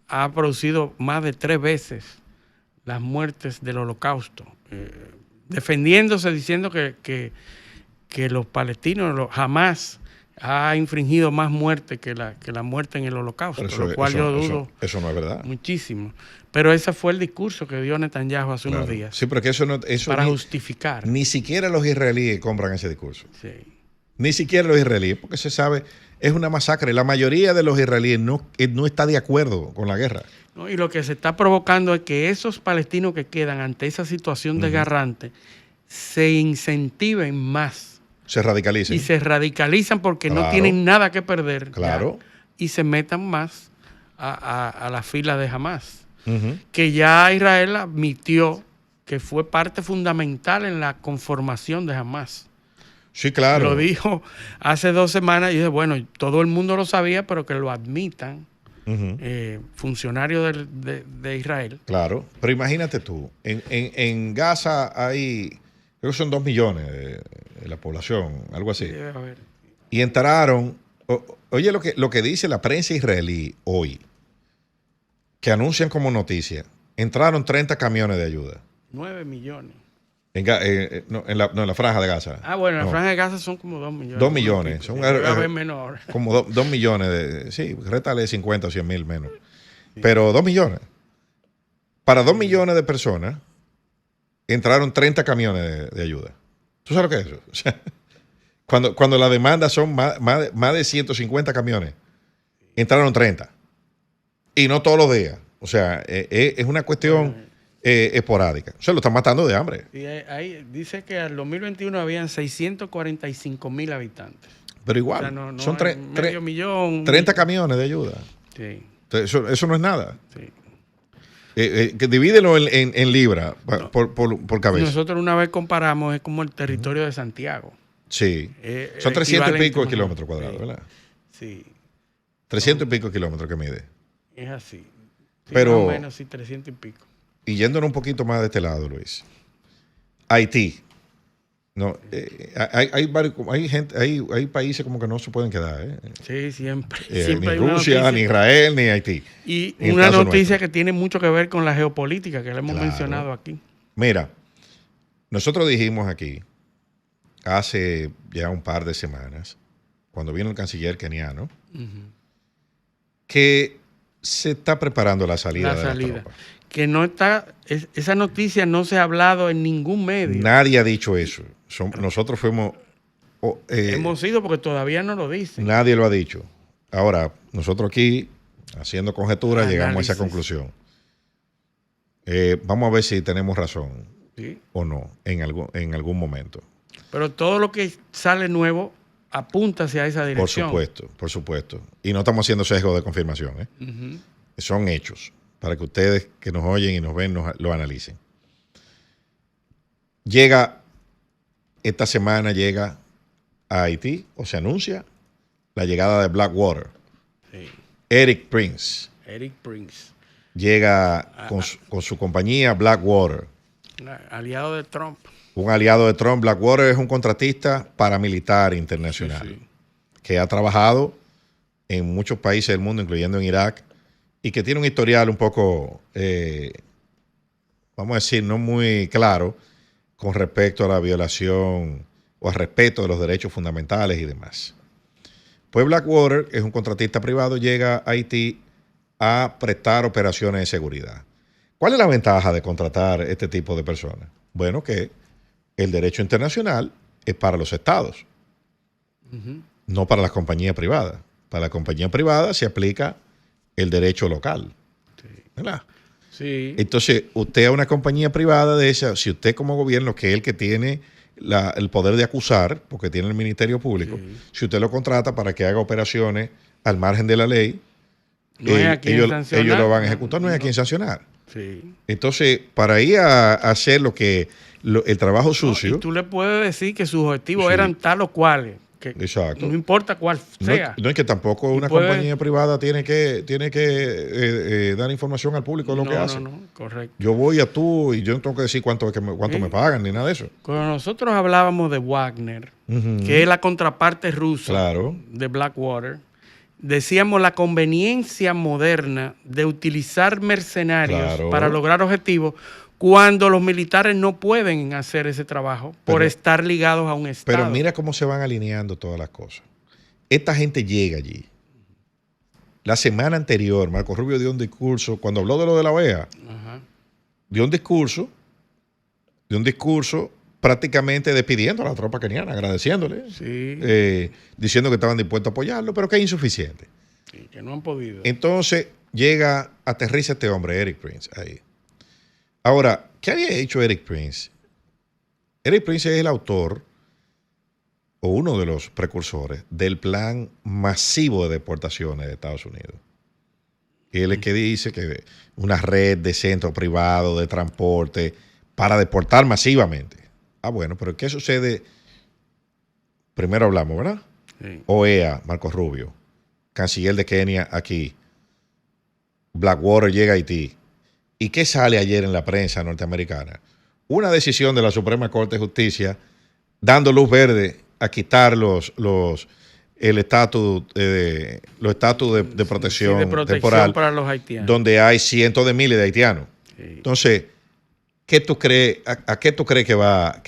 B: ha producido más de 3 veces las muertes del Holocausto, defendiéndose, diciendo que los palestinos, Hamás, ha infringido más muerte que la muerte en el Holocausto, lo cual yo dudo.
A: Eso no es verdad.
B: Muchísimo. Pero ese fue el discurso que dio Netanyahu hace unos días.
A: Sí, pero que eso
B: para justificar.
A: Ni siquiera los israelíes compran ese discurso.
B: Sí.
A: Ni siquiera los israelíes, porque se sabe, es una masacre. La mayoría de los israelíes no está de acuerdo con la guerra.
B: No, y lo que se está provocando es que esos palestinos que quedan ante esa situación desgarrante se incentiven más.
A: Se radicalicen.
B: Y se radicalizan porque no tienen nada que perder.
A: Claro.
B: Ya, y se metan más a la fila de Hamás. Que ya Israel admitió que fue parte fundamental en la conformación de Hamás.
A: Sí, claro.
B: Lo dijo hace 2 semanas y dije, bueno, todo el mundo lo sabía, pero que lo admitan funcionarios de Israel.
A: Claro, pero imagínate tú, en Gaza hay, creo que son 2 millones de la población, algo así.
B: Sí, a ver.
A: Y entraron, oye lo que dice la prensa israelí hoy, que anuncian como noticia, entraron 30 camiones de ayuda.
B: 9 millones.
A: En la franja de Gaza.
B: Ah, bueno, en la franja de Gaza son como 2 millones.
A: 2 millones. Son
B: menor.
A: Como 2 millones. Sí, rétale 50 o 100 mil menos. Sí. Pero 2 millones. Para 2 millones de personas, entraron 30 camiones de ayuda. ¿Tú sabes lo que es eso? O sea, cuando la demanda son más de 150 camiones, entraron 30. Y no todos los días. O sea, es una cuestión esporádica. O sea, lo están matando de hambre.
B: Y ahí dice que al 2021 habían 645,000 habitantes.
A: Pero igual,
B: o sea,
A: son
B: medio millón.
A: 30 camiones de ayuda.
B: Sí.
A: Entonces, eso no es nada.
B: Sí.
A: Que divídelo en libras por cabeza.
B: Nosotros una vez comparamos, es como el territorio de Santiago.
A: Sí. Son 300 y pico de kilómetros cuadrados, ¿verdad?
B: Sí.
A: 300 y pico de kilómetros que mide.
B: Es así. Sí,
A: pero,
B: más o menos, sí, 300 y pico.
A: Y yéndonos un poquito más de este lado, Luis. Haití. No, hay países como que no se pueden quedar.
B: Sí, siempre.
A: Ni Rusia, ni Israel, ni Haití.
B: Y una noticia que tiene mucho que ver con la geopolítica que le hemos mencionado aquí.
A: Mira, nosotros dijimos aquí, hace ya un par de semanas, cuando vino el canciller keniano, que se está preparando la salida de las tropas.
B: Que no está, esa noticia no se ha hablado en ningún medio.
A: Nadie ha dicho eso. Nosotros fuimos...
B: hemos ido porque todavía no lo dicen.
A: Nadie lo ha dicho. Ahora, nosotros aquí, haciendo conjeturas, llegamos a esa conclusión. Vamos a ver si tenemos razón o no en algún momento.
B: Pero todo lo que sale nuevo apunta hacia esa dirección.
A: Por supuesto. Y no estamos haciendo sesgo de confirmación. Son hechos, para que ustedes que nos oyen y nos ven lo analicen. Esta semana llega a Haití, o se anuncia, la llegada de Blackwater.
B: Sí.
A: Eric Prince. Llega con su compañía Blackwater.
B: Aliado de Trump.
A: Un aliado de Trump. Blackwater es un contratista paramilitar internacional que ha trabajado en muchos países del mundo, incluyendo en Irak, y que tiene un historial un poco, vamos a decir, no muy claro con respecto a la violación o al respeto de los derechos fundamentales y demás. Pues Blackwater es un contratista privado, llega a Haití a prestar operaciones de seguridad. ¿Cuál es la ventaja de contratar este tipo de personas? Bueno, que el derecho internacional es para los estados, no para las compañías privadas. Para la compañía privada se aplica el derecho local. ¿Verdad?
B: Sí.
A: Entonces, usted a una compañía privada de esa, si usted como gobierno, que es el que tiene el poder de acusar, porque tiene el Ministerio Público, si usted lo contrata para que haga operaciones al margen de la ley, ellos lo van a ejecutar, no hay a quien sancionar.
B: Sí.
A: Entonces, para ir a hacer el trabajo sucio...
B: y tú le puedes decir que sus objetivos eran tal o cuales.
A: Exacto.
B: No importa cuál sea.
A: No es que tampoco una compañía privada tiene que dar información al público de lo que hace.
B: No, correcto.
A: Yo voy a tú y yo no tengo que decir cuánto me pagan ni nada de eso.
B: Cuando nosotros hablábamos de Wagner, que es la contraparte rusa de Blackwater, decíamos la conveniencia moderna de utilizar mercenarios para lograr objetivos cuando los militares no pueden hacer ese trabajo por estar ligados a un Estado.
A: Pero mira cómo se van alineando todas las cosas. Esta gente llega allí. La semana anterior, Marco Rubio dio un discurso, cuando habló de lo de la OEA, dio un discurso prácticamente despidiendo a la tropa keniana, agradeciéndole, diciendo que estaban dispuestos a apoyarlo, pero que es insuficiente.
B: Sí, que no han podido.
A: Entonces aterriza este hombre, Erik Prince, ahí. Ahora, ¿qué había hecho Erik Prince? Erik Prince es el autor o uno de los precursores del plan masivo de deportaciones de Estados Unidos. Él es el que dice que una red de centros privados de transporte para deportar masivamente. Ah, bueno, pero ¿qué sucede? Primero hablamos, ¿verdad? Sí. OEA, Marco Rubio, canciller de Kenia aquí. Blackwater llega a Haití. ¿Y qué sale ayer en la prensa norteamericana? Una decisión de la Suprema Corte de Justicia dando luz verde a quitar el estatus de protección, temporal
B: para los haitianos,
A: donde hay cientos de miles de haitianos. Sí. Entonces, ¿qué tú crees? ¿A qué tú crees que va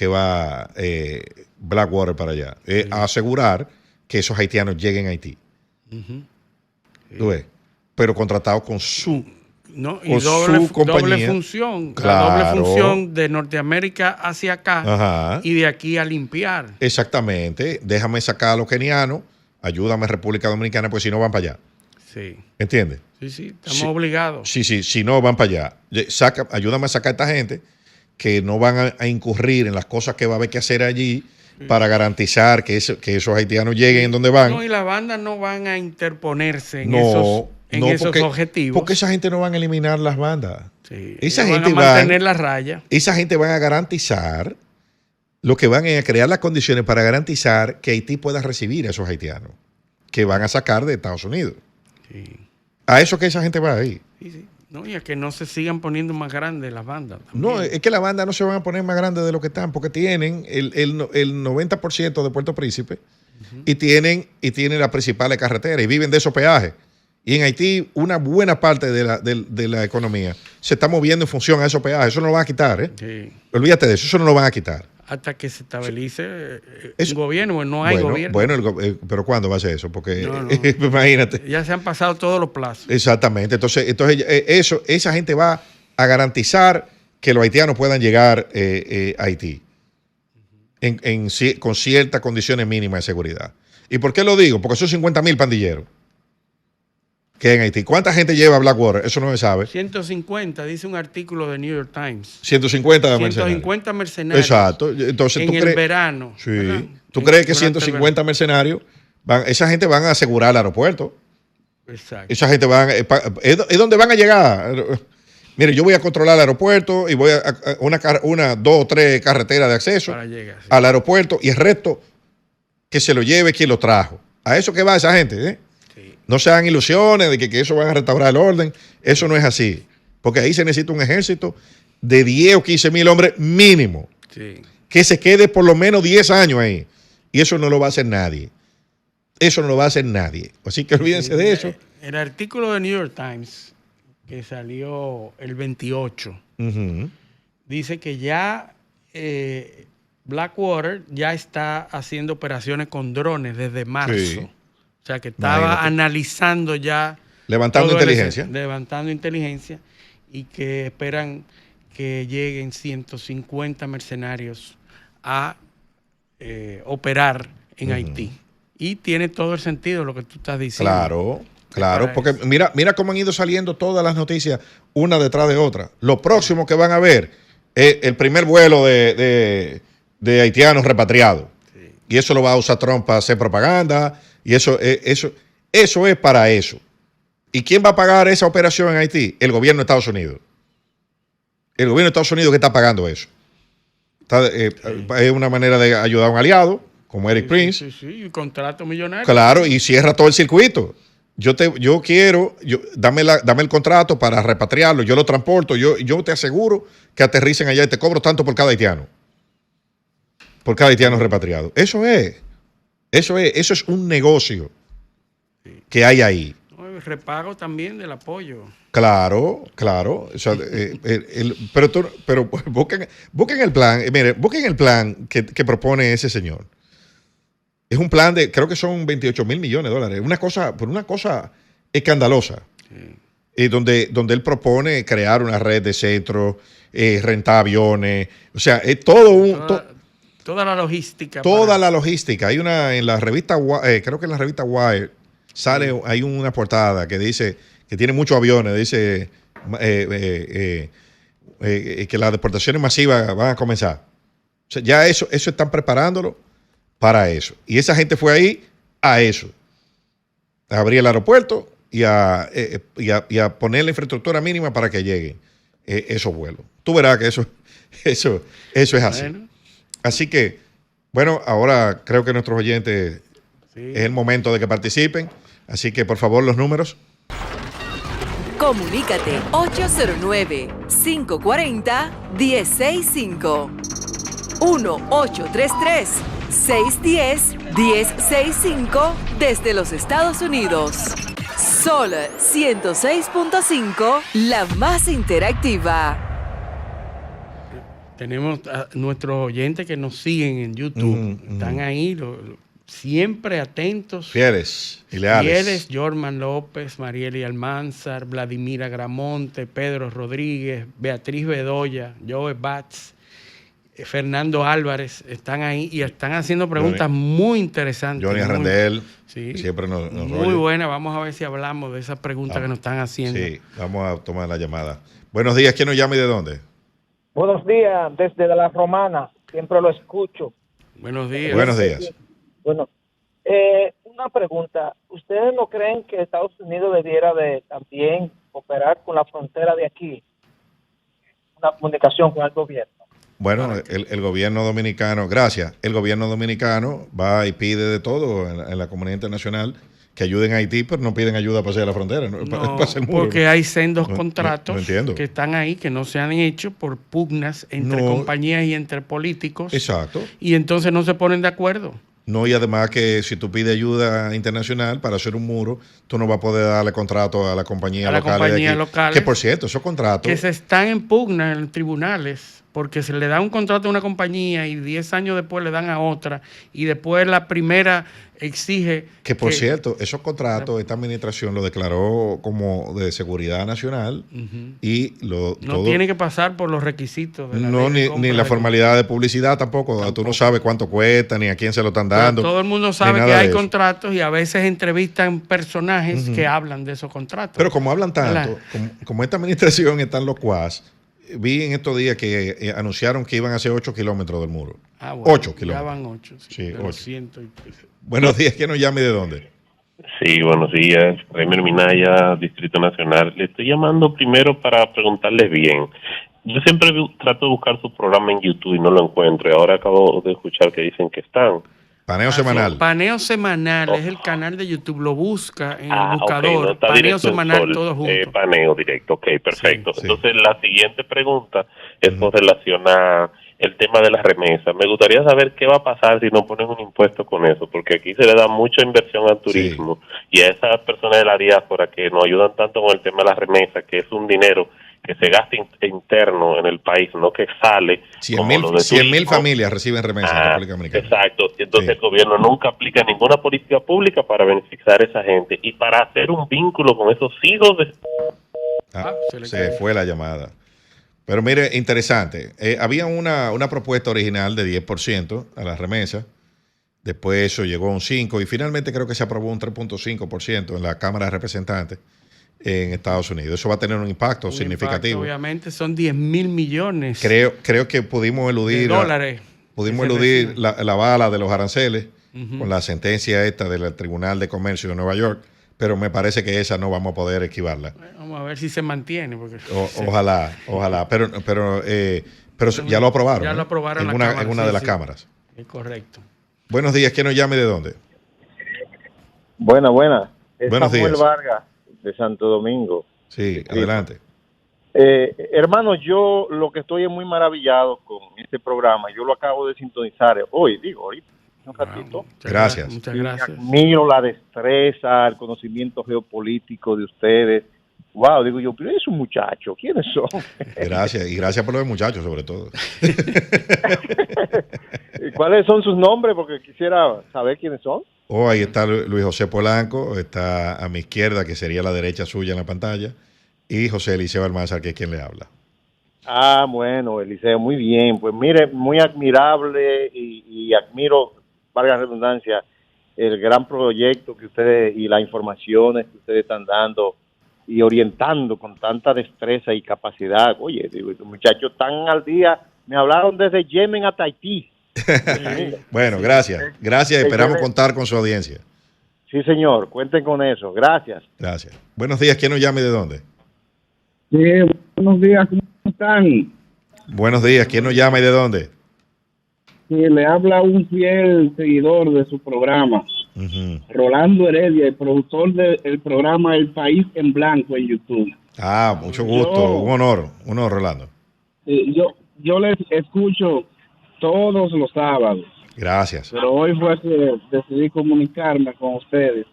A: Blackwater para allá? A asegurar que esos haitianos lleguen a Haití. ¿Tú ves? Pero contratados con su
B: doble función.
A: Claro.
B: La doble función de Norteamérica hacia acá y de aquí a limpiar.
A: Exactamente. Déjame sacar a los kenianos, ayúdame a República Dominicana, pues si no van para allá.
B: Sí.
A: ¿Entiendes?
B: Sí, estamos obligados.
A: Sí, si no van para allá. Ayúdame a sacar a esta gente que no van a incurrir en las cosas que va a haber que hacer allí para garantizar que esos haitianos lleguen en donde van.
B: No, y las bandas no van a interponerse en esos objetivos.
A: Porque esa gente no van a eliminar las bandas.
B: Sí, esa gente van a mantener la raya.
A: Esa gente van a garantizar, lo que van a crear las condiciones para garantizar que Haití pueda recibir a esos haitianos que van a sacar de Estados Unidos.
B: Sí.
A: A eso que esa gente va ahí.
B: Sí. No, y a que no se sigan poniendo más grandes las bandas. También.
A: No, es que las bandas no se van a poner más grandes de lo que están, porque tienen el 90% de Puerto Príncipe y tienen las principales carreteras y viven de esos peajes. Y en Haití una buena parte de la economía se está moviendo en función a esos peajes. Eso no lo van a quitar, ¿eh? Sí. Olvídate de eso no lo van a quitar.
B: Hasta que se estabilice un gobierno, no hay gobierno.
A: Bueno, pero ¿cuándo va a ser eso? Porque imagínate.
B: Ya se han pasado todos los plazos.
A: Exactamente. Entonces esa gente va a garantizar que los haitianos puedan llegar a Haití con ciertas condiciones mínimas de seguridad. ¿Y por qué lo digo? Porque son 50,000 pandilleros que en Haití. ¿Cuánta gente lleva Blackwater? Eso no se sabe.
B: 150, dice un artículo de New York Times.
A: 150 mercenarios.
B: 150 mercenarios.
A: Exacto. Entonces,
B: en el verano.
A: Sí. ¿Verdad? ¿Tú crees que 150 mercenarios, esa gente van a asegurar el aeropuerto?
B: Exacto.
A: Esa gente es donde van a llegar. Mire, yo voy a controlar el aeropuerto y voy a 2 o 3 carreteras de acceso
B: para llegar,
A: al aeropuerto y el resto que se lo lleve quien lo trajo. A eso que va esa gente, ¿eh? No se hagan ilusiones de que eso van a restaurar el orden. Eso no es así. Porque ahí se necesita un ejército de 10 o 15 mil hombres mínimo.
B: Sí.
A: Que se quede por lo menos 10 años ahí. Y eso no lo va a hacer nadie. Eso no lo va a hacer nadie. Así que olvídense de eso.
B: El artículo de New York Times, que salió el 28, dice que ya Blackwater ya está haciendo operaciones con drones desde marzo. Sí. O sea, que estaba analizando ya.
A: Levantando inteligencia.
B: Levantando inteligencia. y que esperan que lleguen 150 mercenarios a operar en Haití. Y tiene todo el sentido lo que tú estás diciendo.
A: Claro, porque mira cómo han ido saliendo todas las noticias una detrás de otra. Lo próximo que van a ver es el primer vuelo de haitianos repatriados. Sí. Y eso lo va a usar Trump para hacer propaganda. Y eso es para eso. ¿Y quién va a pagar esa operación en Haití? El gobierno de Estados Unidos. El gobierno de Estados Unidos que está pagando eso. Es una manera de ayudar a un aliado, como Eric Prince.
B: Sí, un contrato millonario.
A: Claro, y cierra todo el circuito. Yo quiero, dame el contrato para repatriarlo, yo lo transporto, yo te aseguro que aterricen allá y te cobro tanto por cada haitiano. Por cada haitiano repatriado. Eso es un negocio que hay ahí.
B: El repago también del apoyo.
A: Claro. O sea, pero busquen el plan. Busquen el plan que propone ese señor. Es un plan creo que son 28 mil millones de dólares. Una cosa escandalosa. Sí. Donde él propone crear una red de centros, rentar aviones. O sea, es todo
B: toda la logística.
A: La logística. Hay una en la revista, creo que en la revista Wire, hay una portada que dice que tiene muchos aviones, dice que las deportaciones masivas van a comenzar. O sea, ya eso están preparándolo para eso. Y esa gente fue ahí a eso. A abrir el aeropuerto y a poner la infraestructura mínima para que lleguen esos vuelos. Tú verás que eso es así. Bueno. Así que, bueno, ahora creo que nuestros oyentes es el momento de que participen. Así que, por favor, los números.
C: Comunícate 809-540-1065. 1-833-610-1065 desde los Estados Unidos. Sol 106.5, la más interactiva.
B: Tenemos a nuestros oyentes que nos siguen en YouTube. Están ahí, siempre atentos.
A: Fieles y leales.
B: Jorman López, Marieli Almanzar, Vladimira Gramonte, Pedro Rodríguez, Beatriz Bedoya, Joe Batz, Fernando Álvarez, están ahí y están haciendo preguntas muy interesantes.
A: Johnny Randel, siempre nos
B: muy buena. Vamos a ver si hablamos de esas preguntas que nos están haciendo.
A: Sí, vamos a tomar la llamada. Buenos días, ¿quién nos llama y de dónde?
D: Buenos días, desde La Romana, siempre lo escucho.
B: Buenos días.
A: Buenos días.
D: Bueno, una pregunta. ¿Ustedes no creen que Estados Unidos debiera de también operar con la frontera de aquí? Una comunicación con el gobierno.
A: Bueno, el gobierno dominicano, el gobierno dominicano va y pide de todo en la comunidad internacional que ayuden a Haití, pero no piden ayuda para hacer la frontera.
B: No, porque hay sendos contratos que están ahí, que no se han hecho por pugnas entre compañías y entre políticos.
A: Exacto.
B: Y entonces no se ponen de acuerdo.
A: No, y además que si tú pides ayuda internacional para hacer un muro, tú no vas a poder darle contrato a la compañía local. Que por cierto, esos contratos
B: que se están en pugna en tribunales, porque se le da un contrato a una compañía y 10 años después le dan a otra, y después la primera exige...
A: Que por cierto, esos contratos, esta administración lo declaró como de seguridad nacional y
B: no tiene que pasar por los requisitos de la
A: ley ni la formalidad de publicidad tampoco. Tú no sabes cuánto cuesta, ni a quién se lo están dando.
B: Pero todo el mundo sabe que hay contratos y a veces entrevistan personajes que hablan de esos contratos.
A: Pero como hablan tanto, como esta administración están los cuas, vi en estos días que anunciaron que iban a hacer 8 kilómetros del muro.
B: Bueno,
A: 8 kilómetros.
B: Ya van 8.
A: Sí, 8. Buenos días, ¿quién nos llama y de dónde?
E: Sí, buenos días. Reimer Minaya, Distrito Nacional. Le estoy llamando primero para preguntarles bien. Yo siempre trato de buscar su programa en YouTube y no lo encuentro. Y ahora acabo de escuchar que dicen que están.
A: Paneo Semanal.
B: Paneo Semanal es el canal de YouTube. Lo busca en el buscador.
E: Okay, no
B: Paneo Semanal, todo junto.
E: Paneo directo, ok, perfecto.
A: Sí.
E: Entonces, la siguiente pregunta es con relación a el tema de las remesas. Me gustaría saber qué va a pasar si no ponen un impuesto con eso, porque aquí se le da mucha inversión al turismo y a esas personas de la diáspora que nos ayudan tanto con el tema de las remesas, que es un dinero que se gasta interno en el país, no que sale.
A: 100,000 familias reciben remesas en República Dominicana.
E: Exacto. Entonces el gobierno nunca aplica ninguna política pública para beneficiar a esa gente y para hacer un vínculo con esos hijos de...
A: Se fue la llamada. Pero mire, interesante. Había una propuesta original de 10% a la remesa. Después eso llegó a un 5% y finalmente creo que se aprobó un 3.5% en la Cámara de Representantes en Estados Unidos. Eso va a tener un impacto significativo.
B: Obviamente son 10,000 millones
A: Creo que pudimos eludir,
B: de dólares.
A: La bala de los aranceles con la sentencia esta del Tribunal de Comercio de Nueva York, pero me parece que esa no vamos a poder esquivarla.
B: Vamos a ver si se mantiene. Porque,
A: ojalá. Pero ya lo aprobaron.
B: Ya lo aprobaron
A: en una de las cámaras.
B: Es correcto.
A: Buenos días. ¿Quién nos llama y de dónde?
F: Buenas.
A: Buenos
F: Samuel
A: días.
F: Vargas, de Santo Domingo.
A: Sí, adelante.
F: Hermano, yo lo que estoy es muy maravillado con este programa. Yo lo acabo de sintonizar ahorita, un ratito.
A: Gracias.
B: Muchas
F: Y
B: gracias.
F: admiro la destreza, el conocimiento geopolítico de ustedes. Wow, digo yo, pero esos muchachos, ¿quiénes son?
A: Gracias. Y gracias por lo de muchachos, sobre todo.
F: ¿Cuáles son sus nombres? Porque quisiera saber quiénes son.
A: Ahí está Luis José Polanco, está a mi izquierda, que sería la derecha suya en la pantalla, y José Eliseo Almanzar, que es quien le habla.
F: Ah, bueno, Eliseo, muy bien. Pues mire, muy admirable y admiro, valga la redundancia, el gran proyecto que ustedes y las informaciones que ustedes están dando y orientando con tanta destreza y capacidad. Oye, digo, estos muchachos están al día. Me hablaron desde Yemen hasta Haití.
A: Bueno, gracias. Esperamos contar con su audiencia.
F: Sí, señor. Cuenten con eso. Gracias.
A: Gracias. Buenos días. ¿Quién nos llama y de dónde?
G: Sí, buenos días. ¿Cómo están?
A: Buenos días. ¿Quién nos llama y de dónde?
G: Sí, le habla un fiel seguidor de su programa. Rolando Heredia, el productor del programa El País en Blanco en YouTube.
A: Mucho gusto, un honor, Rolando.
G: Yo les escucho todos los sábados.
A: Gracias.
G: Pero hoy fue que decidí comunicarme con ustedes.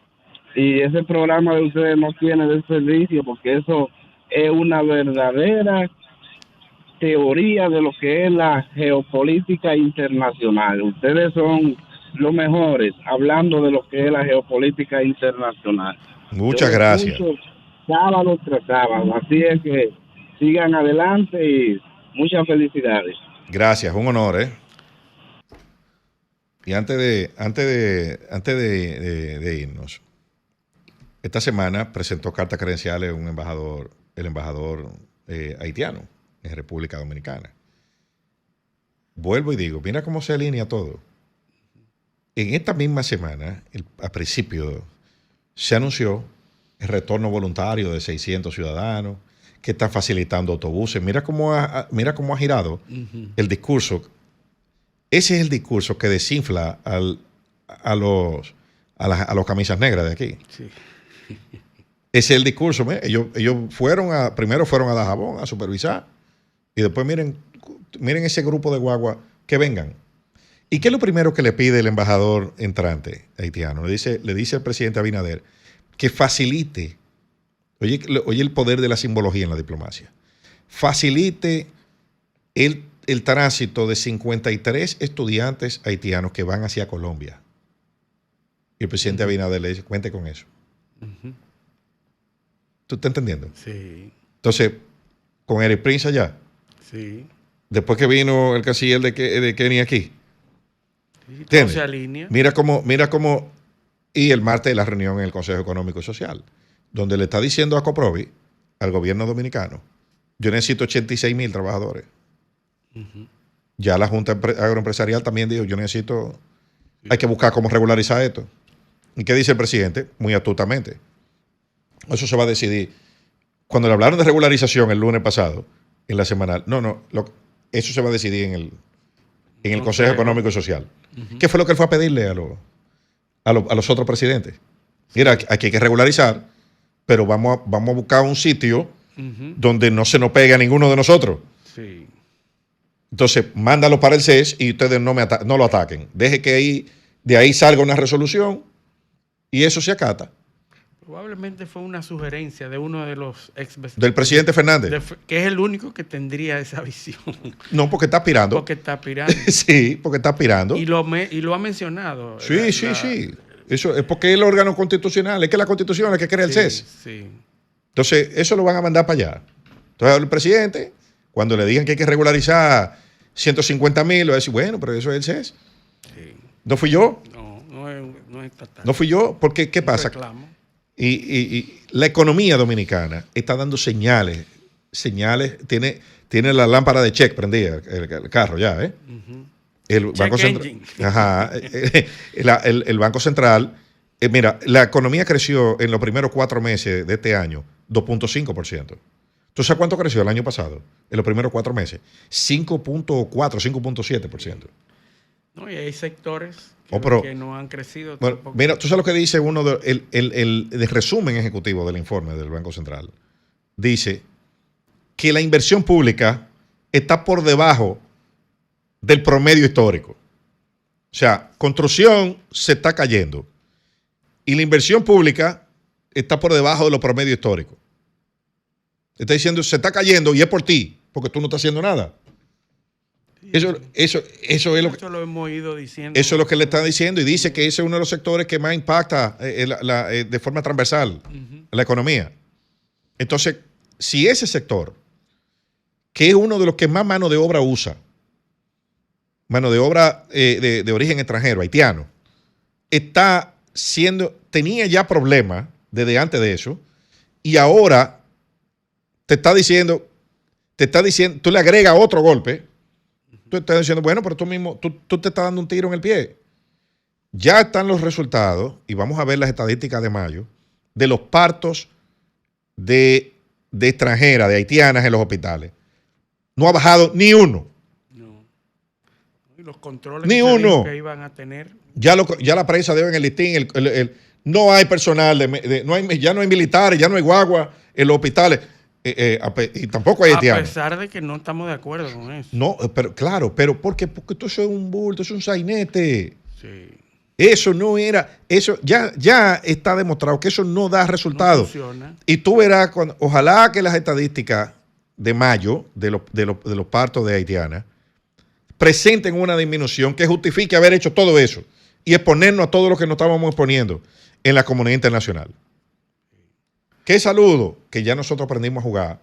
G: Y ese programa de ustedes no tiene desperdicio porque eso es una verdadera teoría de lo que es la geopolítica internacional. Ustedes son los mejores hablando de lo que es la geopolítica internacional.
A: Muchas gracias.
G: Sábado tras sábado. Así es que sigan adelante y muchas felicidades.
A: Gracias, un honor, Y antes de irnos, esta semana presentó cartas credenciales el embajador haitiano en República Dominicana. Vuelvo y digo, mira cómo se alinea todo. En esta misma semana, a principio, se anunció el retorno voluntario de 600 ciudadanos que están facilitando autobuses. Mira cómo ha girado el discurso. Ese es el discurso que desinfla a los camisas negras de aquí.
B: Sí.
A: Ese es el discurso. Ellos primero fueron a Dajabón a supervisar y después miren ese grupo de guagua que vengan. ¿Y qué es lo primero que le pide el embajador entrante haitiano? Le dice al presidente Abinader que facilite, oye el poder de la simbología en la diplomacia, facilite el tránsito de 53 estudiantes haitianos que van hacia Colombia. Y el presidente Abinader le dice, cuente con eso. ¿Tú estás entendiendo?
B: Sí.
A: Entonces, con Eric Prince allá,
B: Sí.
A: después que vino el canciller de Kenia aquí,
B: Todo se alinea.
A: Mira cómo, y el martes la reunión en el Consejo Económico y Social, donde le está diciendo a Coprovi, al gobierno dominicano, yo necesito 86,000 trabajadores. Ya la Junta Agroempresarial también dijo, hay que buscar cómo regularizar esto. ¿Y qué dice el presidente? Muy astutamente. Eso se va a decidir. Cuando le hablaron de regularización el lunes pasado, en la semanal, eso se va a decidir en el Consejo Económico y Social. ¿Qué fue lo que él fue a pedirle a los otros presidentes? Mira, aquí hay que regularizar, pero vamos a buscar un sitio donde no se nos pegue a ninguno de nosotros.
B: Sí.
A: Entonces, mándalo para el CES y ustedes no lo ataquen. Deje que de ahí salga una resolución y eso se acata.
B: Probablemente fue una sugerencia de uno de los
A: del presidente Fernández.
B: Que es el único que tendría esa visión.
A: No, porque está aspirando.
B: Porque está aspirando.
A: Sí, porque está aspirando.
B: Y lo ha mencionado.
A: Sí. Eso es porque es el órgano constitucional. Es que la Constitución es la que crea el CES.
B: Sí.
A: Entonces, eso lo van a mandar para allá. Entonces, el presidente, cuando le digan que hay que regularizar 150,000, va a decir, bueno, pero eso es el CES.
B: Sí.
A: ¿No fui yo?
B: No es estatal.
A: No fui yo, porque ¿qué pasa?
B: Reclamo.
A: Y la economía dominicana está dando señales, tiene la lámpara de check prendida, el carro ya, ¿eh?
B: Ujú.
A: El Banco
B: Check
A: Central.
B: engine.
A: Ajá. El Banco Central, mira, la economía creció en los primeros 4 meses de este año 2.5%. ¿Tú sabes cuánto creció el año pasado? En los primeros 4 meses. 5.4, 5.7%.
B: No, y hay sectores que no han crecido.
A: Bueno,
B: tampoco.
A: mira, tú sabes lo que dice el resumen ejecutivo del informe del Banco Central. Dice que la inversión pública está por debajo del promedio histórico. O sea, construcción se está cayendo y la inversión pública está por debajo de los promedios históricos. Está diciendo, se está cayendo y es por ti, porque tú no estás haciendo nada. Eso es lo que...
B: Eso lo hemos ido diciendo.
A: Eso es lo que le está diciendo y dice que ese es uno de los sectores que más impacta de forma transversal la economía. Entonces, si ese sector, que es uno de los que más mano de obra usa, mano de obra de origen extranjero, haitiano, tenía ya problemas desde antes de eso y ahora te está diciendo, tú le agregas otro golpe. Tú estás diciendo, bueno, pero tú mismo, tú te estás dando un tiro en el pie. Ya están los resultados, y vamos a ver las estadísticas de mayo, de los partos de extranjeras, de haitianas en los hospitales. No ha bajado ni uno.
B: No. Y los controles
A: Ni
B: que se
A: uno.
B: dijo que iban a tener.
A: Ya la prensa dio en el listín, no hay personal, ya no hay militares, ya no hay guagua en los hospitales. Y tampoco hay haitianos.
B: A pesar de que no estamos de acuerdo con eso.
A: No, pero claro, pero porque tú eso es un bulto, eso es un sainete.
B: Sí.
A: Eso no era, eso ya está demostrado que eso no da resultados.
B: No funciona.
A: Y tú verás, ojalá que las estadísticas de mayo de los partos de haitianas presenten una disminución que justifique haber hecho todo eso y exponernos a todo lo que nos estábamos exponiendo en la comunidad internacional. Qué saludo que ya nosotros aprendimos a jugar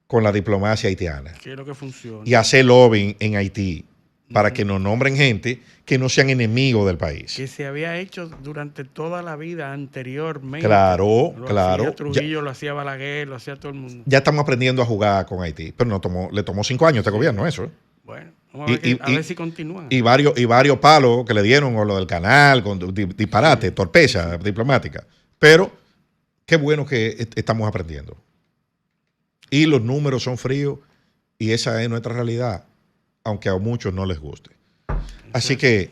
A: con la diplomacia haitiana
B: Que es lo que funciona.
A: y hacer lobbying en Haití para que nos nombren gente que no sean enemigos del país.
B: Que se había hecho durante toda la vida anteriormente.
A: Claro,
B: Lo
A: claro.
B: hacía Trujillo, lo hacía Balaguer, lo hacía todo el mundo.
A: Ya estamos aprendiendo a jugar con Haití, pero le tomó 5 años a este gobierno eso.
B: Bueno, vamos a ver si continúan.
A: Y varios palos que le dieron con lo del canal, con disparate, torpeza diplomática. Pero qué bueno que estamos aprendiendo. Y los números son fríos y esa es nuestra realidad, aunque a muchos no les guste. Así que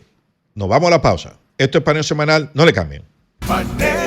A: nos vamos a la pausa. Esto es Paneo Semanal, no le cambien.
H: Paneo